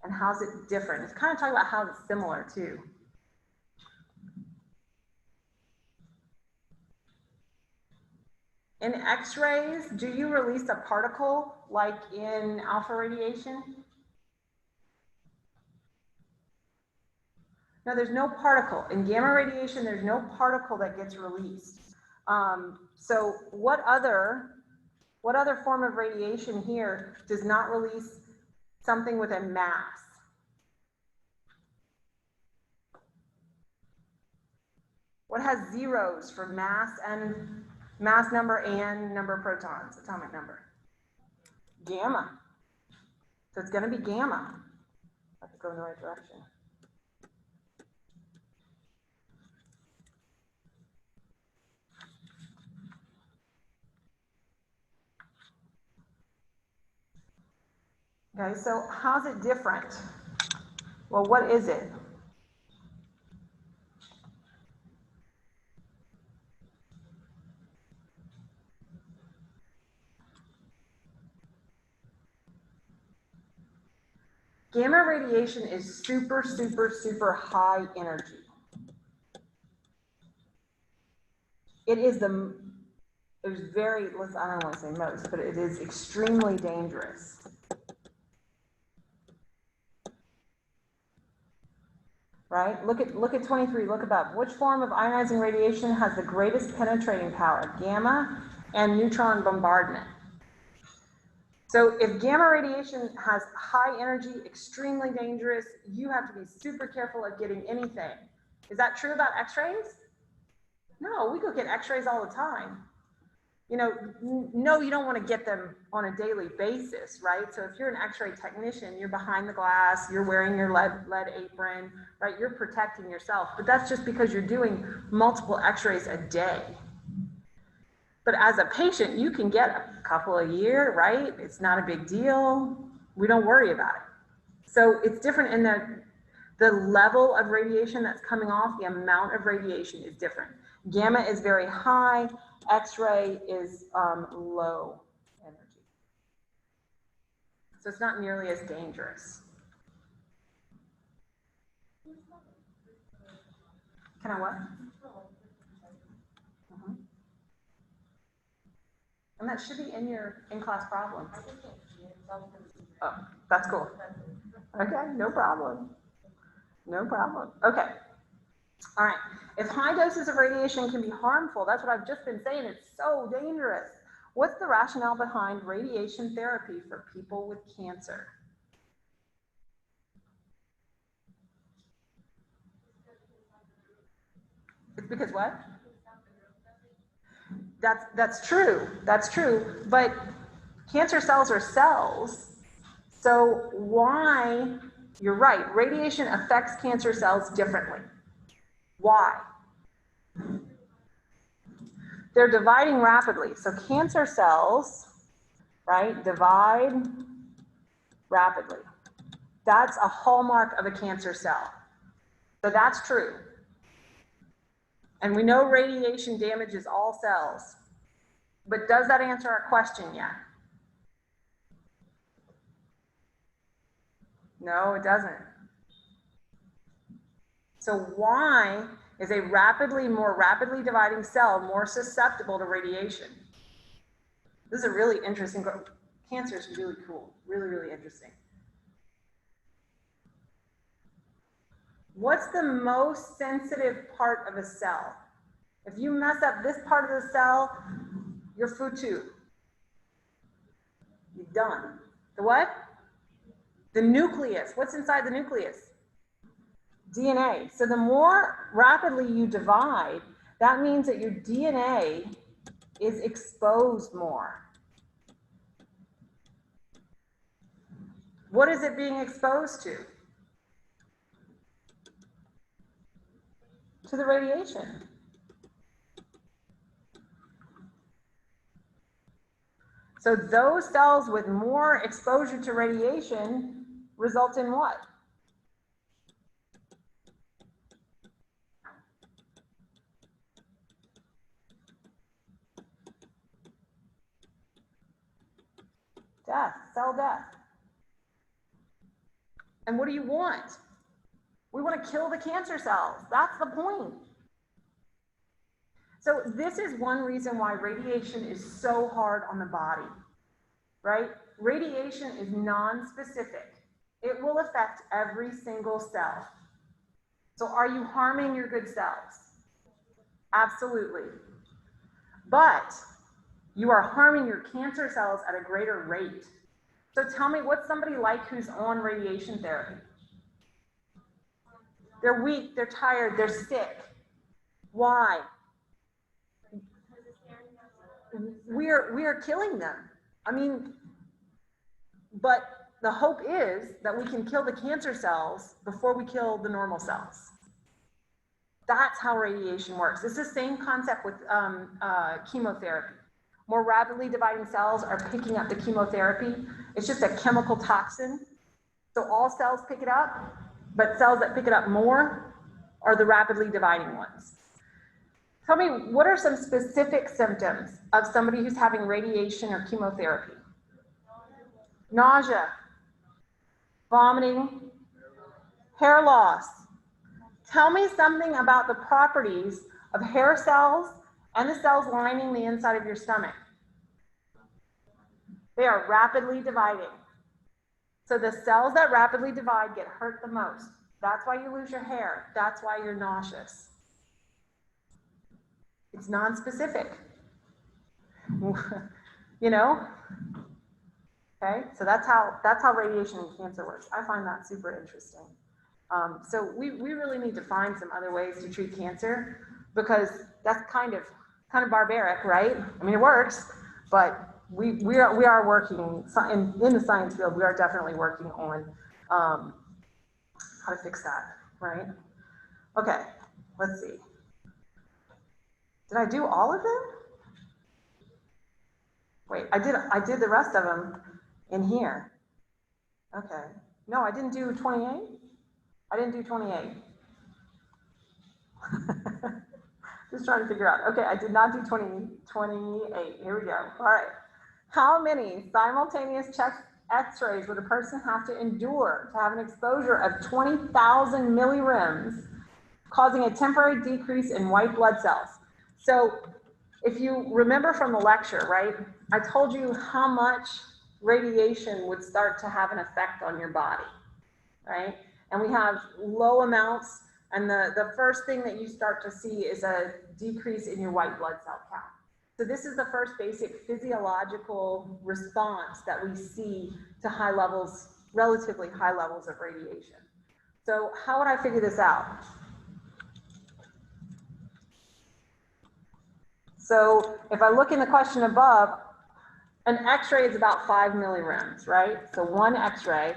And how's it different? It's kind of talking about how it's similar too. In X-rays, do you release a particle like in alpha radiation? No, there's no particle. In gamma radiation, there's no particle that gets released. So what other form of radiation here does not release something with a mass? What has zeros for mass number and number of protons, atomic number? Gamma. So it's going to be gamma. I have to go in the right direction. Okay, so how's it different? Well, what is it? Gamma radiation is super, super, super high energy. It is there's very, I don't want to say most, but it is extremely dangerous. Right? Look at 23, look above. Which form of ionizing radiation has the greatest penetrating power? Gamma and neutron bombardment. So if gamma radiation has high energy, extremely dangerous, you have to be super careful of getting anything. Is that true about X-rays? No, we go get X-rays all the time. You know, no, you don't want to get them on a daily basis, right? So if you're an X-ray technician, you're behind the glass, you're wearing your lead apron, right? You're protecting yourself, but that's just because you're doing multiple X-rays a day. But as a patient, you can get a couple a year, right? It's not a big deal. We don't worry about it. So it's different in the level of radiation that's coming off, the amount of radiation is different. Gamma is very high, X-ray is low energy. So it's not nearly as dangerous. Can I what? And that should be in your in-class problems. Oh, that's cool. Okay, no problem. No problem. Okay. All right. If high doses of radiation can be harmful, that's what I've just been saying, it's so dangerous. What's the rationale behind radiation therapy for people with cancer? It's because what? That's true. That's true. But cancer cells are cells. So why, you're right, radiation affects cancer cells differently. Why? They're dividing rapidly. So cancer cells, right, divide rapidly. That's a hallmark of a cancer cell. So that's true. And we know radiation damages all cells. But does that answer our question yet? No, it doesn't. So why is a more rapidly dividing cell more susceptible to radiation? This is a really interesting, cancer is really cool, really, really interesting. What's the most sensitive part of a cell? If you mess up this part of the cell, you're futu. You're done. The what? The nucleus. What's inside the nucleus? DNA. So the more rapidly you divide, that means that your DNA is exposed more. What is it being exposed to? To the radiation. So those cells with more exposure to radiation result in what? Death, cell death. And what do you want? We want to kill the cancer cells. That's the point. So this is one reason why radiation is so hard on the body, right? Radiation is non-specific. It will affect every single cell. So are you harming your good cells? Absolutely. But you are harming your cancer cells at a greater rate. So tell me, what's somebody like who's on radiation therapy? They're weak, they're tired, they're sick. Why? We are killing them. I mean, but the hope is that we can kill the cancer cells before we kill the normal cells. That's how radiation works. It's the same concept with chemotherapy. More rapidly dividing cells are picking up the chemotherapy. It's just a chemical toxin. So all cells pick it up, but cells that pick it up more are the rapidly dividing ones. Tell me, what are some specific symptoms of somebody who's having radiation or chemotherapy? Nausea, vomiting, hair loss. Tell me something about the properties of hair cells and the cells lining the inside of your stomach. They are rapidly dividing. So the cells that rapidly divide get hurt the most. That's why you lose your hair. That's why you're nauseous. It's non-specific. You know? Okay, so that's how radiation and cancer works. I find that super interesting. So we really need to find some other ways to treat cancer, because that's kind of barbaric, right? I mean, it works, but we are working in the science field. We are definitely working on how to fix that, right? Okay, let's see. Did I do all of them? Wait, I did the rest of them in here. Okay. No, I didn't do 28. I didn't do 28. Just trying to figure out. Okay, I did not do 28. Here we go. All right. How many simultaneous chest x-rays would a person have to endure to have an exposure of 20,000 millirems, causing a temporary decrease in white blood cells? So if you remember from the lecture, right, I told you how much radiation would start to have an effect on your body, right? And we have low amounts, and the first thing that you start to see is a decrease in your white blood cell count. So this is the first basic physiological response that we see to high levels, relatively high levels of radiation. So how would I figure this out? So if I look in the question above, an X-ray is about 5 millirems, right? So one X-ray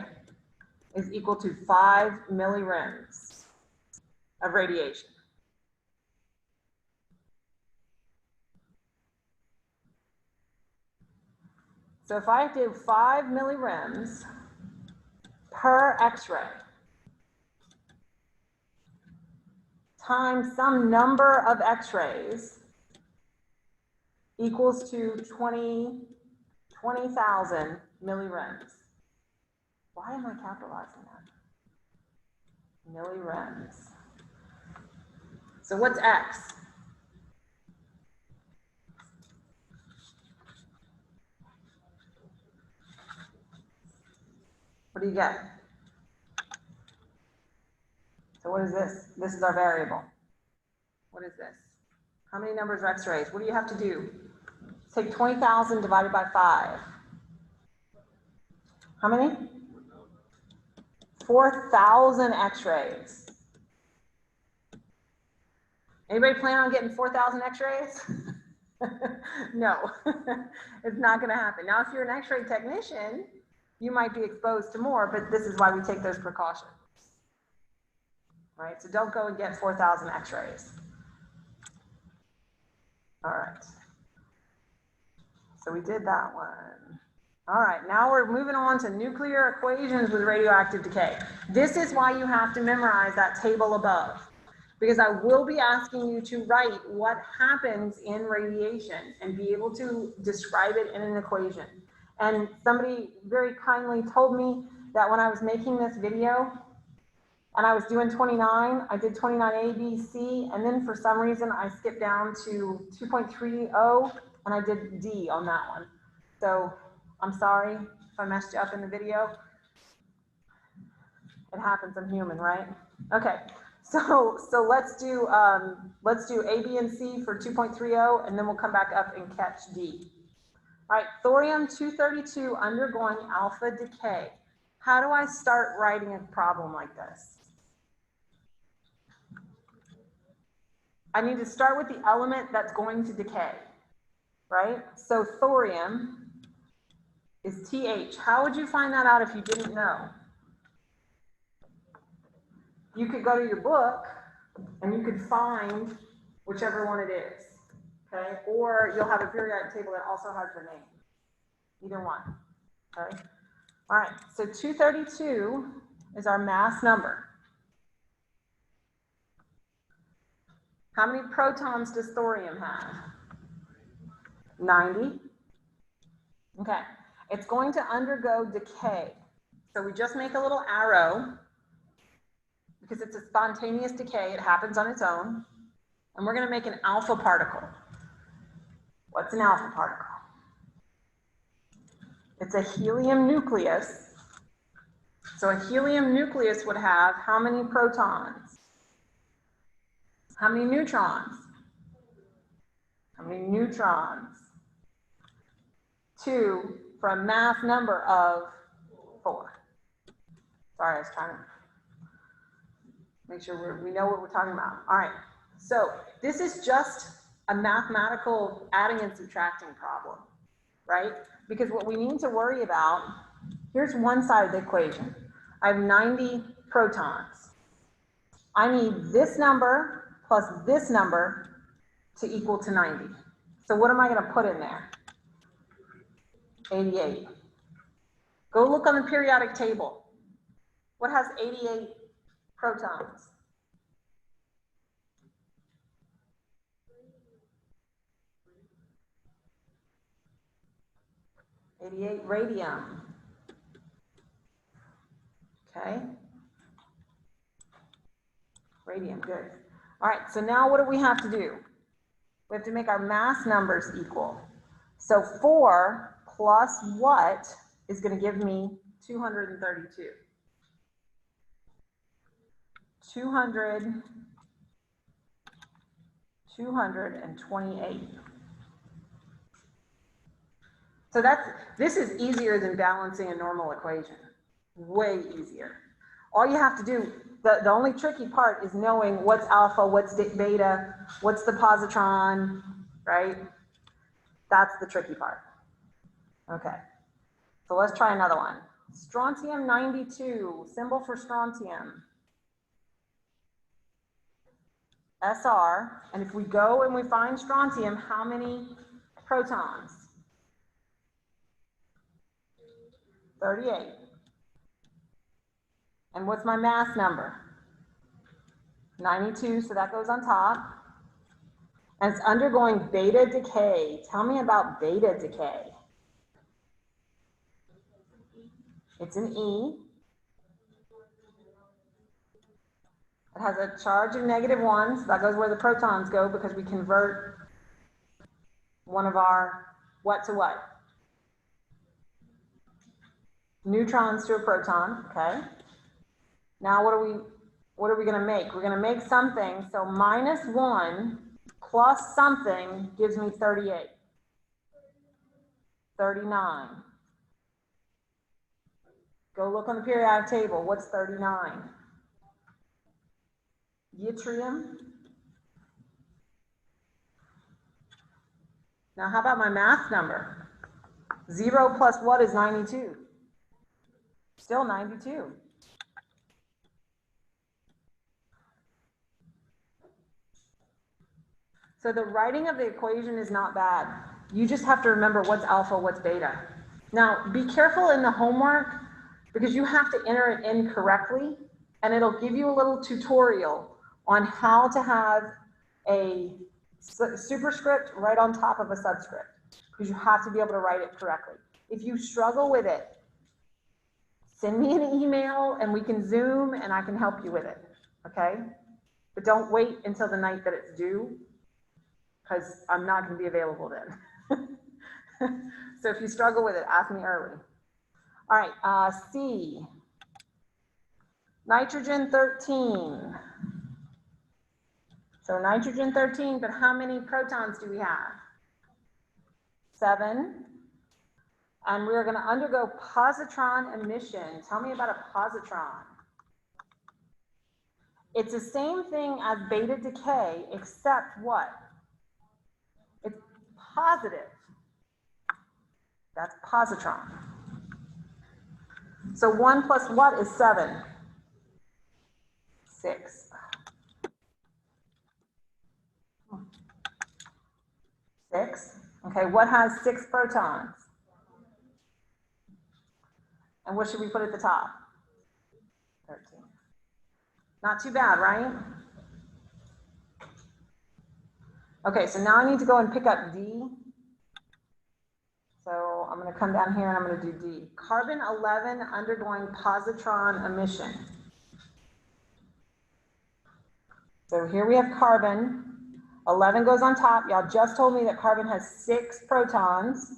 is equal to 5 millirems of radiation. So if I do 5 millirems per X-ray times some number of X-rays equals to 20,000 millirems. Why am I capitalizing that? Millirems. So what's X? What do you get? So what is this? This is our variable. What is this? How many numbers of X-rays? What do you have to do? Take 20,000 divided by 5. How many? 4,000 X-rays. Anybody plan on getting 4,000 X-rays? No, it's not going to happen. Now, if you're an X-ray technician, you might be exposed to more, but this is why we take those precautions. Right? So don't go and get 4,000 X-rays. All right. So we did that one. All right, now we're moving on to nuclear equations with radioactive decay. This is why you have to memorize that table above, because I will be asking you to write what happens in radiation and be able to describe it in an equation. And somebody very kindly told me that when I was making this video, and I was doing 29. I did 29A, B, C, and then for some reason I skipped down to 2.30 and I did D on that one. So I'm sorry if I messed you up in the video. It happens, I'm human, right? Okay, so let's do A, B, and C for 2.30, and then we'll come back up and catch D. All right, thorium-232 undergoing alpha decay. How do I start writing a problem like this? I need to start with the element that's going to decay, right? So thorium is TH. How would you find that out if you didn't know? You could go to your book and you could find whichever one it is, okay? Or you'll have a periodic table that also has the name, either one, okay? All right, so 232 is our mass number. How many protons does thorium have? 90. Okay, it's going to undergo decay. So we just make a little arrow because it's a spontaneous decay. It happens on its own. And we're going to make an alpha particle. What's an alpha particle? It's a helium nucleus. So a helium nucleus would have how many protons? How many neutrons? How many neutrons? 2 for a mass number of 4. Sorry, I was trying to make sure we know what we're talking about. All right, so this is just a mathematical adding and subtracting problem, right? Because what we need to worry about, here's one side of the equation. I have 90 protons. I need this number plus this number to equal to 90. So what am I going to put in there? 88. Go look on the periodic table. What has 88 protons? 88 radium. Okay. Radium, good. All right, so now what do we have to do? We have to make our mass numbers equal. So 4 plus what is going to give me 232? 228. So this is easier than balancing a normal equation. Way easier. All you have to do, the only tricky part is knowing what's alpha, what's beta, what's the positron, right? That's the tricky part. Okay, so let's try another one. Strontium 92, symbol for strontium. SR, and if we go and we find strontium, how many protons? 38. And what's my mass number? 92, so that goes on top. And it's undergoing beta decay. Tell me about beta decay. It's an E. It has a charge of -1, so that goes where the protons go because we convert one of our what to what? Neutrons to a proton, okay? Now what are we going to make? We're going to make something, so -1 plus something gives me 38. 39. Go look on the periodic table. What's 39? Yttrium. Now how about my math number? 0 plus what is 92? Still 92. So the writing of the equation is not bad. You just have to remember what's alpha, what's beta. Now, be careful in the homework because you have to enter it in correctly, and it'll give you a little tutorial on how to have a superscript right on top of a subscript, because you have to be able to write it correctly. If you struggle with it, send me an email and we can Zoom and I can help you with it, okay? But don't wait until the night that it's due, because I'm not going to be available then. So if you struggle with it, ask me early. All right, C. Nitrogen 13. So nitrogen 13, but how many protons do we have? 7. And we're going to undergo positron emission. Tell me about a positron. It's the same thing as beta decay, except what? It's positive. That's positron. So 1 plus what is 7? 6. 6. Okay, what has 6 protons? And what should we put at the top? 13. Not too bad, right? Okay, so now I need to go and pick up D. So I'm going to come down here and I'm going to do D. Carbon 11 undergoing positron emission. So here we have carbon. 11 goes on top. Y'all just told me that carbon has 6 protons.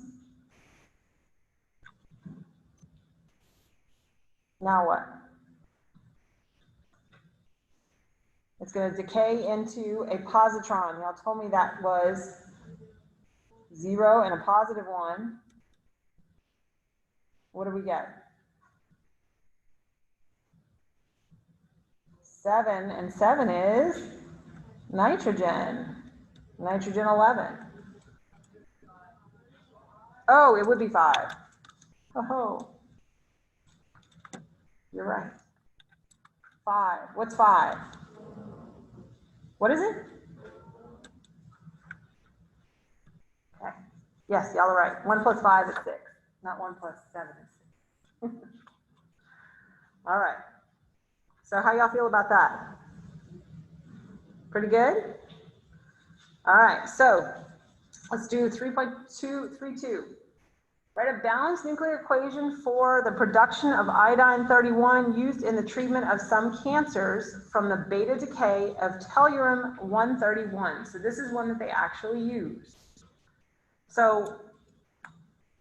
Now what? It's going to decay into a positron. Y'all told me that was 0 and a positive 1. What do we get? 7, and 7 is nitrogen. Nitrogen 11. Oh, it would be 5. Oh, you're right. 5. What's 5? What is it? Okay. Yes, y'all are right. 1 plus 5 is 6. Not 1 plus 7 is 6. All right. So how y'all feel about that? Pretty good? All right. So let's do 3.232. Write a balanced nuclear equation for the production of iodine-31 used in the treatment of some cancers from the beta decay of tellurium-131. So this is one that they actually use. So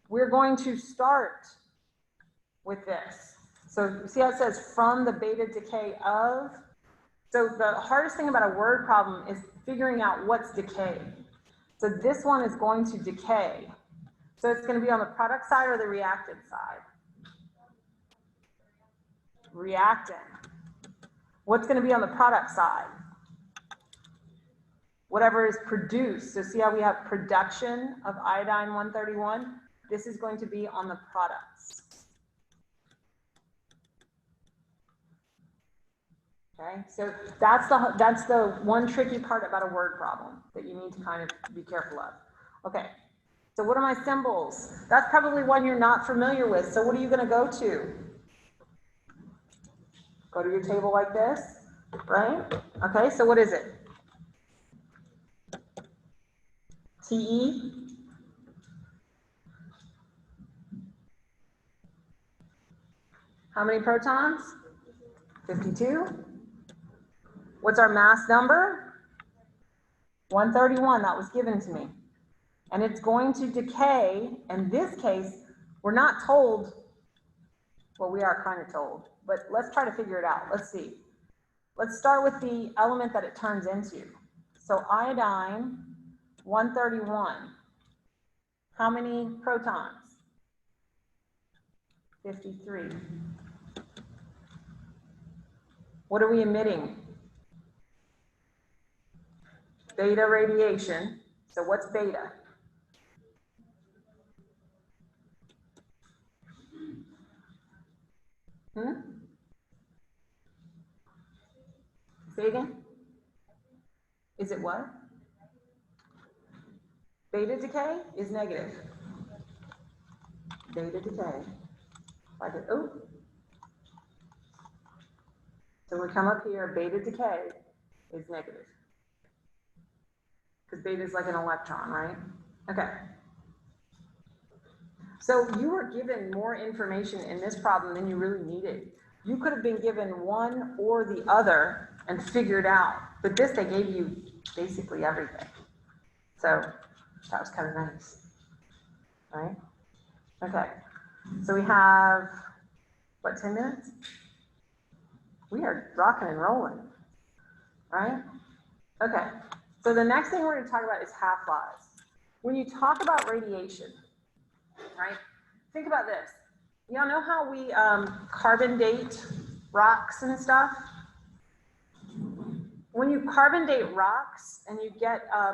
we're going to start with this. So see how it says from the beta decay of? So the hardest thing about a word problem is figuring out what's decay. So this one is going to decay. So it's going to be on the product side or the reactant side? Reactant. What's going to be on the product side? Whatever is produced. So see how we have production of iodine-131? This is going to be on the products. Okay, so that's the one tricky part about a word problem that you need to kind of be careful of. Okay. So what are my symbols? That's probably one you're not familiar with. So what are you going to go to? Go to your table like this, right? Okay, so what is it? TE? How many protons? 52. What's our mass number? 131, that was given to me. And it's going to decay. In this case, we're not told, well, we are kind of told, but let's try to figure it out. Let's see. Let's start with the element that it turns into. So iodine, 131. How many protons? 53. What are we emitting? Beta radiation. So what's beta? Say again? Is it what? Beta decay is negative. Beta decay. Like it, oh. So we come up here, beta decay is negative. Because beta is like an electron, right? Okay. So you were given more information in this problem than you really needed. You could have been given one or the other and figured out, but this, they gave you basically everything. So that was kind of nice, right? Okay, so we have, what, 10 minutes? We are rocking and rolling, right? Okay, so the next thing we're going to talk about is half-lives. When you talk about radiation, right, think about this. Y'all know how we carbon date rocks and stuff? When you carbon date rocks and you get, I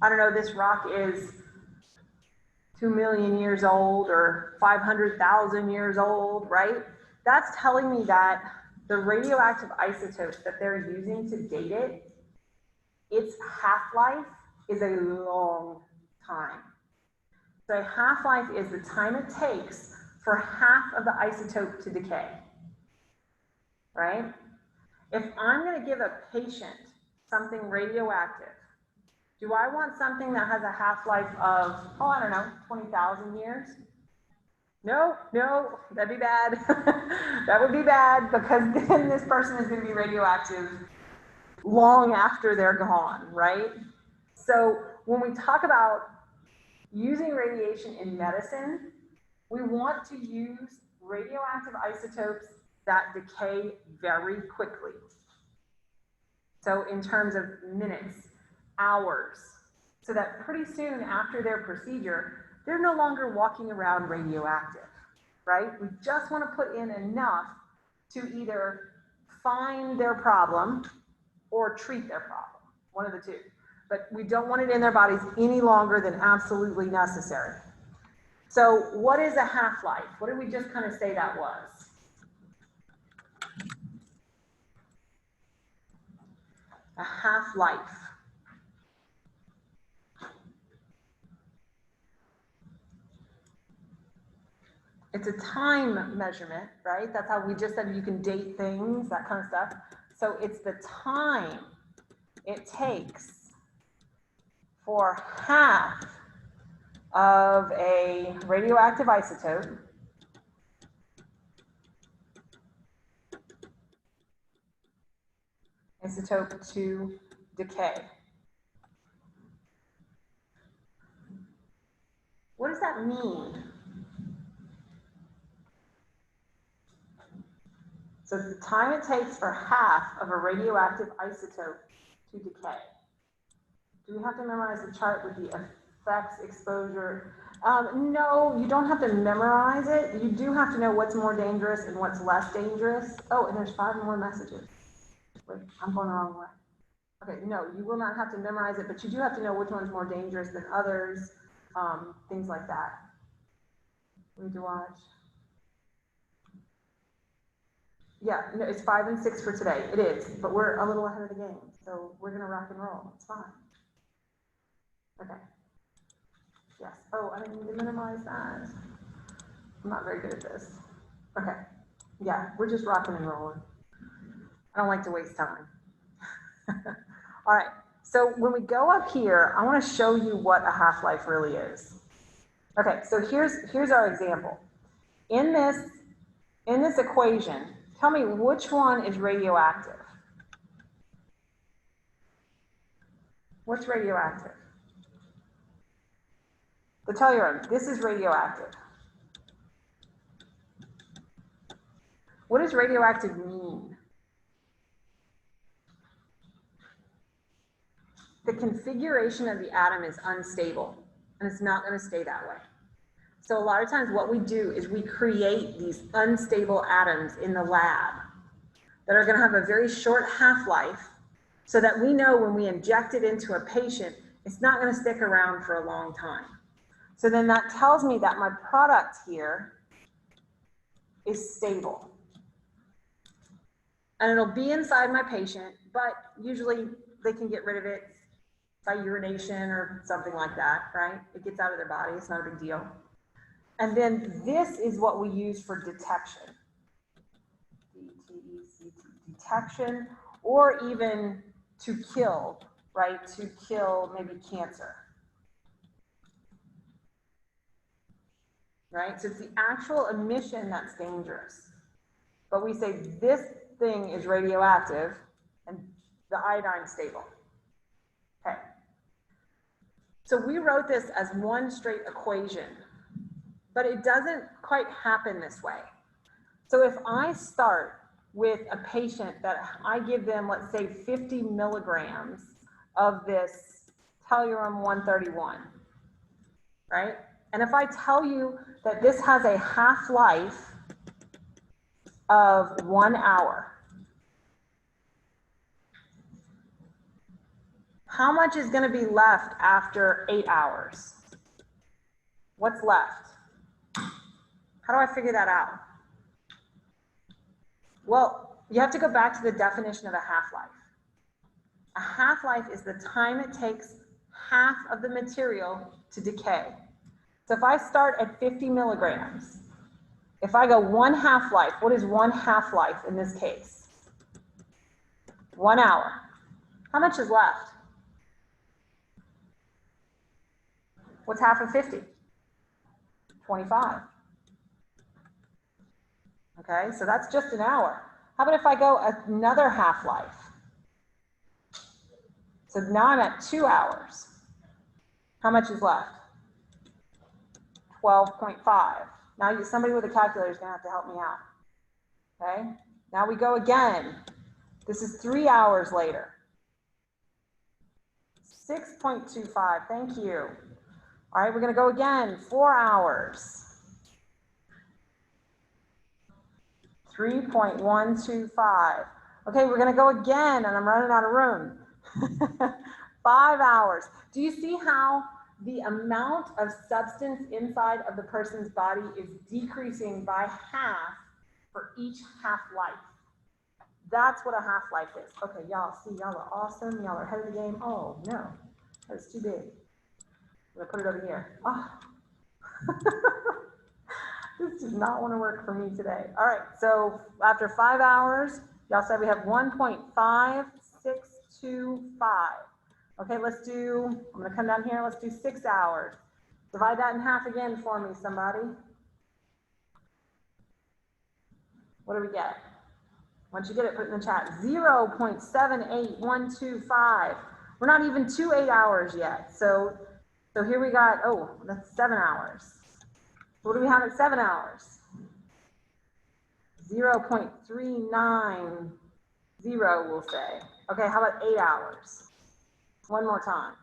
don't know, this rock is 2 million years old or 500,000 years old, right? That's telling me that the radioactive isotopes that they're using to date it, its half-life is a long time. So half-life is the time it takes for half of the isotope to decay, right? If I'm going to give a patient something radioactive, do I want something that has a half-life of, oh, I don't know, 20,000 years? No, no, that'd be bad. That would be bad, because then this person is going to be radioactive long after they're gone, right? So when we talk about using radiation in medicine, we want to use radioactive isotopes that decay very quickly. So in terms of minutes, hours, so that pretty soon after their procedure, they're no longer walking around radioactive, right? We just want to put in enough to either find their problem or treat their problem, one of the two. But we don't want it in their bodies any longer than absolutely necessary. So what is a half-life? What did we just kind of say that was? A half-life. It's a time measurement, right? That's how we just said you can date things, that kind of stuff. So it's the time it takes for half of a radioactive isotope to decay. What does that mean? So it's the time it takes for half of a radioactive isotope to decay. Do we have to memorize the chart with the effects, exposure? No, you don't have to memorize it. You do have to know what's more dangerous and what's less dangerous. Oh, and there's 5 more messages. Wait, I'm going the wrong way. Okay, no, you will not have to memorize it, but you do have to know which one's more dangerous than others, things like that. We need to watch. Yeah, no, it's 5 and 6 for today. It is, but we're a little ahead of the game, so we're gonna rock and roll. It's fine. Okay. Yes. Oh, I didn't need to minimize that. I'm not very good at this. Okay. Yeah, we're just rocking and rolling. I don't like to waste time. All right. So when we go up here, I want to show you what a half-life really is. Okay. So here's our example. In this equation, tell me which one is radioactive. What's radioactive? The telluride. This is radioactive. What does radioactive mean? The configuration of the atom is unstable, and it's not going to stay that way. So a lot of times what we do is we create these unstable atoms in the lab that are going to have a very short half-life, so that we know when we inject it into a patient, it's not going to stick around for a long time. So then that tells me that my product here is stable. And it'll be inside my patient, but usually they can get rid of it by urination or something like that, right? It gets out of their body, it's not a big deal. And then this is what we use for detection. Detection, or even to kill, right? To kill maybe cancer. right? So it's the actual emission that's dangerous. But we say this thing is radioactive and the iodine's stable. Okay. So we wrote this as one straight equation, but it doesn't quite happen this way. So if I start with a patient that I give them, let's say 50 milligrams of this tellurium 131, right? And if I tell you that this has a half-life of 1 hour, how much is going to be left after 8 hours? What's left? How do I figure that out? Well, you have to go back to the definition of a half-life. A half-life is the time it takes half of the material to decay. So if I start at 50 milligrams, if I go 1 half-life, what is 1 half-life in this case? 1 hour. How much is left? What's half of 50? 25. Okay, so that's just an hour. How about if I go another half-life? So now I'm at 2 hours. How much is left? 12.5. Now somebody with a calculator is going to have to help me out. Okay, now we go again. This is 3 hours later. 6.25, thank you. All right, we're going to go again, 4 hours. 3.125. Okay, we're going to go again, and I'm running out of room. 5 hours. Do you see how the amount of substance inside of the person's body is decreasing by half for each half-life? That's what a half-life is. Okay, y'all see, y'all are awesome. Y'all are ahead of the game. Oh, no, that's too big. I'm going to put it over here. Oh. This does not want to work for me today. All right, so after 5 hours, y'all said we have 1.5625. Okay, let's do, I'm going to come down here, let's do 6 hours. Divide that in half again for me, somebody. What do we get? Once you get it, put it in the chat. 0.78125. We're not even to 8 hours yet. So here we got, oh, that's 7 hours. What do we have at 7 hours? 0.390, we'll say. Okay, how about 8 hours? One more time.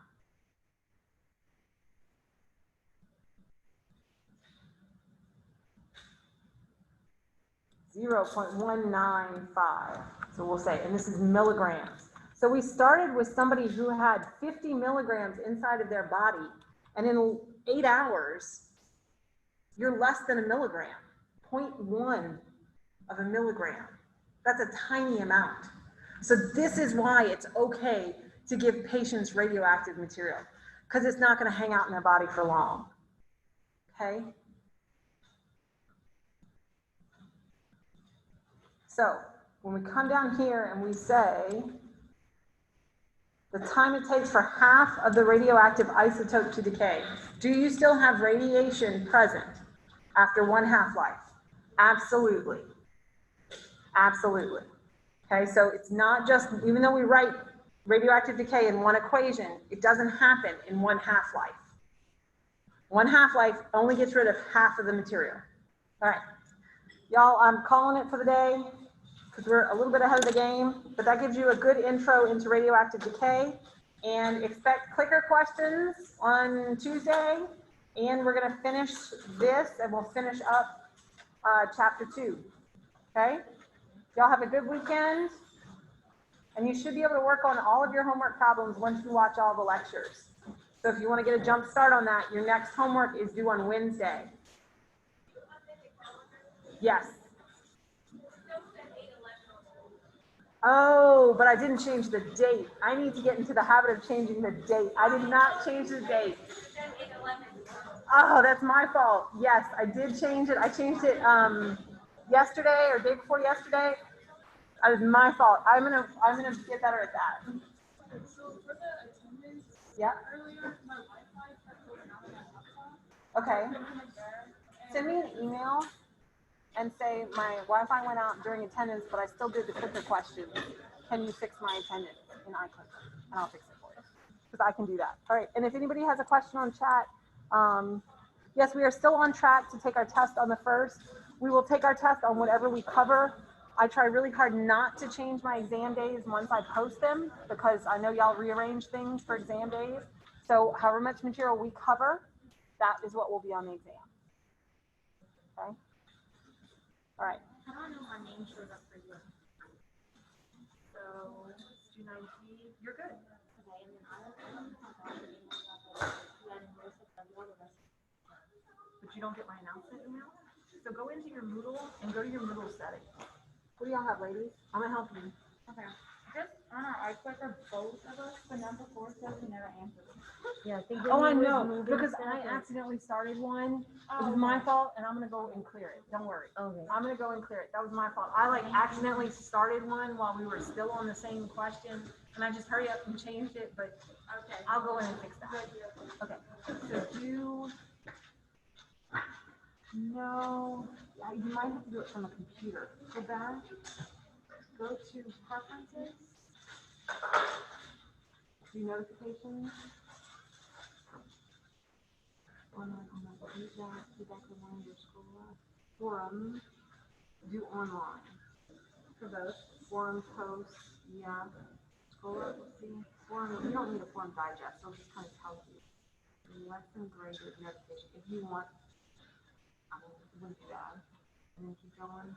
.195. So we'll say, and this is milligrams. So we started with somebody who had 50 milligrams inside of their body, and in 8 hours, you're less than a milligram, 0.1 of a milligram. That's a tiny amount. So this is why it's okay to give patients radioactive material, because it's not going to hang out in their body for long. Okay? So when we come down here and we say the time it takes for half of the radioactive isotope to decay, do you still have radiation present after 1 half-life? Absolutely. Absolutely. Okay, so it's not just, even though we write radioactive decay in one equation, it doesn't happen in 1 half-life. 1 half-life only gets rid of half of the material. All right, y'all, I'm calling it for the day because we're a little bit ahead of the game, but that gives you a good intro into radioactive decay. And expect clicker questions on Tuesday, and we're going to finish this, and we'll finish up chapter 2. Okay? Y'all have a good weekend, and you should be able to work on all of your homework problems once you watch all the lectures. So if you want to get a jump start on that, your next homework is due on Wednesday. Yes. Oh, but I didn't change the date. I need to get into the habit of changing the date. I did not change the date. Oh, that's my fault. Yes, I did change it. I changed it yesterday or day before yesterday. That was my fault. I'm gonna get better at that. So for the attendance, Yeah. earlier my Wi-Fi kept going out of my laptop. Okay. I'm there, Send me an email and say my Wi-Fi went out during attendance, but I still did the clicker questions. Can you fix my attendance in iClicker? And I'll fix it for you. Because I can do that. All right. And if anybody has a question on chat, yes, we are still on track to take our test on the 1st. We will take our test on whatever we cover. I try really hard not to change my exam days once I post them, because I know y'all rearrange things for exam days. So however much material we cover, that is what will be on the exam. Okay? All right. How do I know my name shows up for you? So, do 90, you're good. Okay, and then I don't have my name but you don't get my announcement email? So go into your Moodle and go to your Moodle settings. What do y'all have, ladies? I'm gonna help you. Okay. Just on our iClicker, both of us, the number 4 says we never answered. Yeah, I think. Oh, I know, because I accidentally started one. It was my fault, and I'm gonna go and clear it. Don't worry. Okay. I'm gonna go and clear it. That was my fault. I like accidentally started one while we were still on the same question, and I just hurry up and changed it, but Okay. I'll go in and fix that. Okay, so no, yeah, you might have to do it from a computer. Go back, go to preferences, do notifications. Do back to one of your school forums, do online. For those forum posts, yeah. Scroll up, let's see. Forum, you don't need a forum digest, it'll just kind of tell you. Lesson graded notification. If you want, I mean, it wouldn't be bad. And then keep going.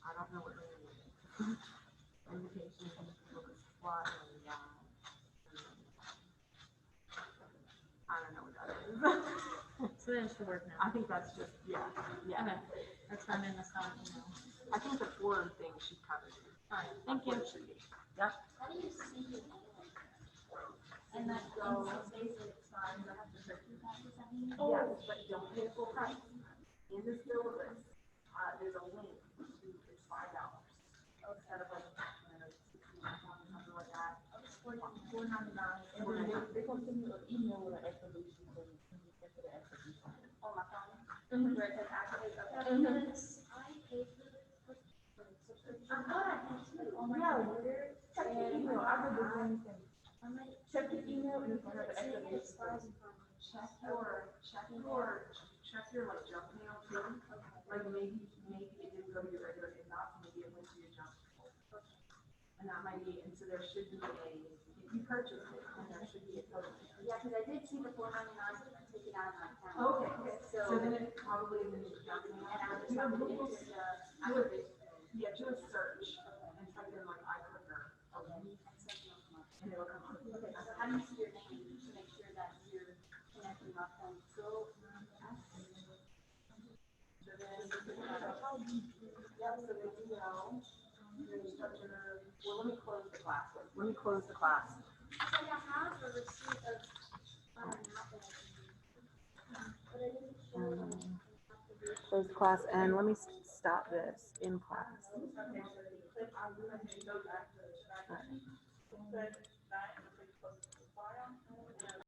I don't know what it is. Invitation, supply, and I don't know what that is. So that should work now. I think that's just, yeah. Okay. That's fine in the start email. I think the forum thing she covered. All right. Thank you. Yep. How do you see it? And that goes, basically, it's fine, you don't have to search for that or something? Yes, but don't pay full price. In the syllabus, there's a link to, it's $5. Instead of like, something like that. It's $4.99. And then they will send you an email with an explanation. On my phone. Mhm. Where it says activate, okay. I paid for the subscription. I thought I had to on my computer. Check the email. I did the same thing. I'm like, Check the email and if you have an see, it explanation. expires in 5 minutes. Check your like junk mail too. Like maybe it didn't go to your regular inbox, maybe it went to your junk. And that might be, and so there should be if you purchase it, then there should be a code. Yeah, because I did see the $4.99, so I took it out of my account. Okay. So then it probably is in your junk mail. and I was Do a trying to Google, get the activate, yeah, do a search and type in like iClicker. And it'll come up. Okay, so how do you see your name to make sure that you're connecting my phone? So, Well, let me close the class. Let me close the class. I have a receipt of, not that I can, but I didn't show them. Close the class and let me stop this in class. All right.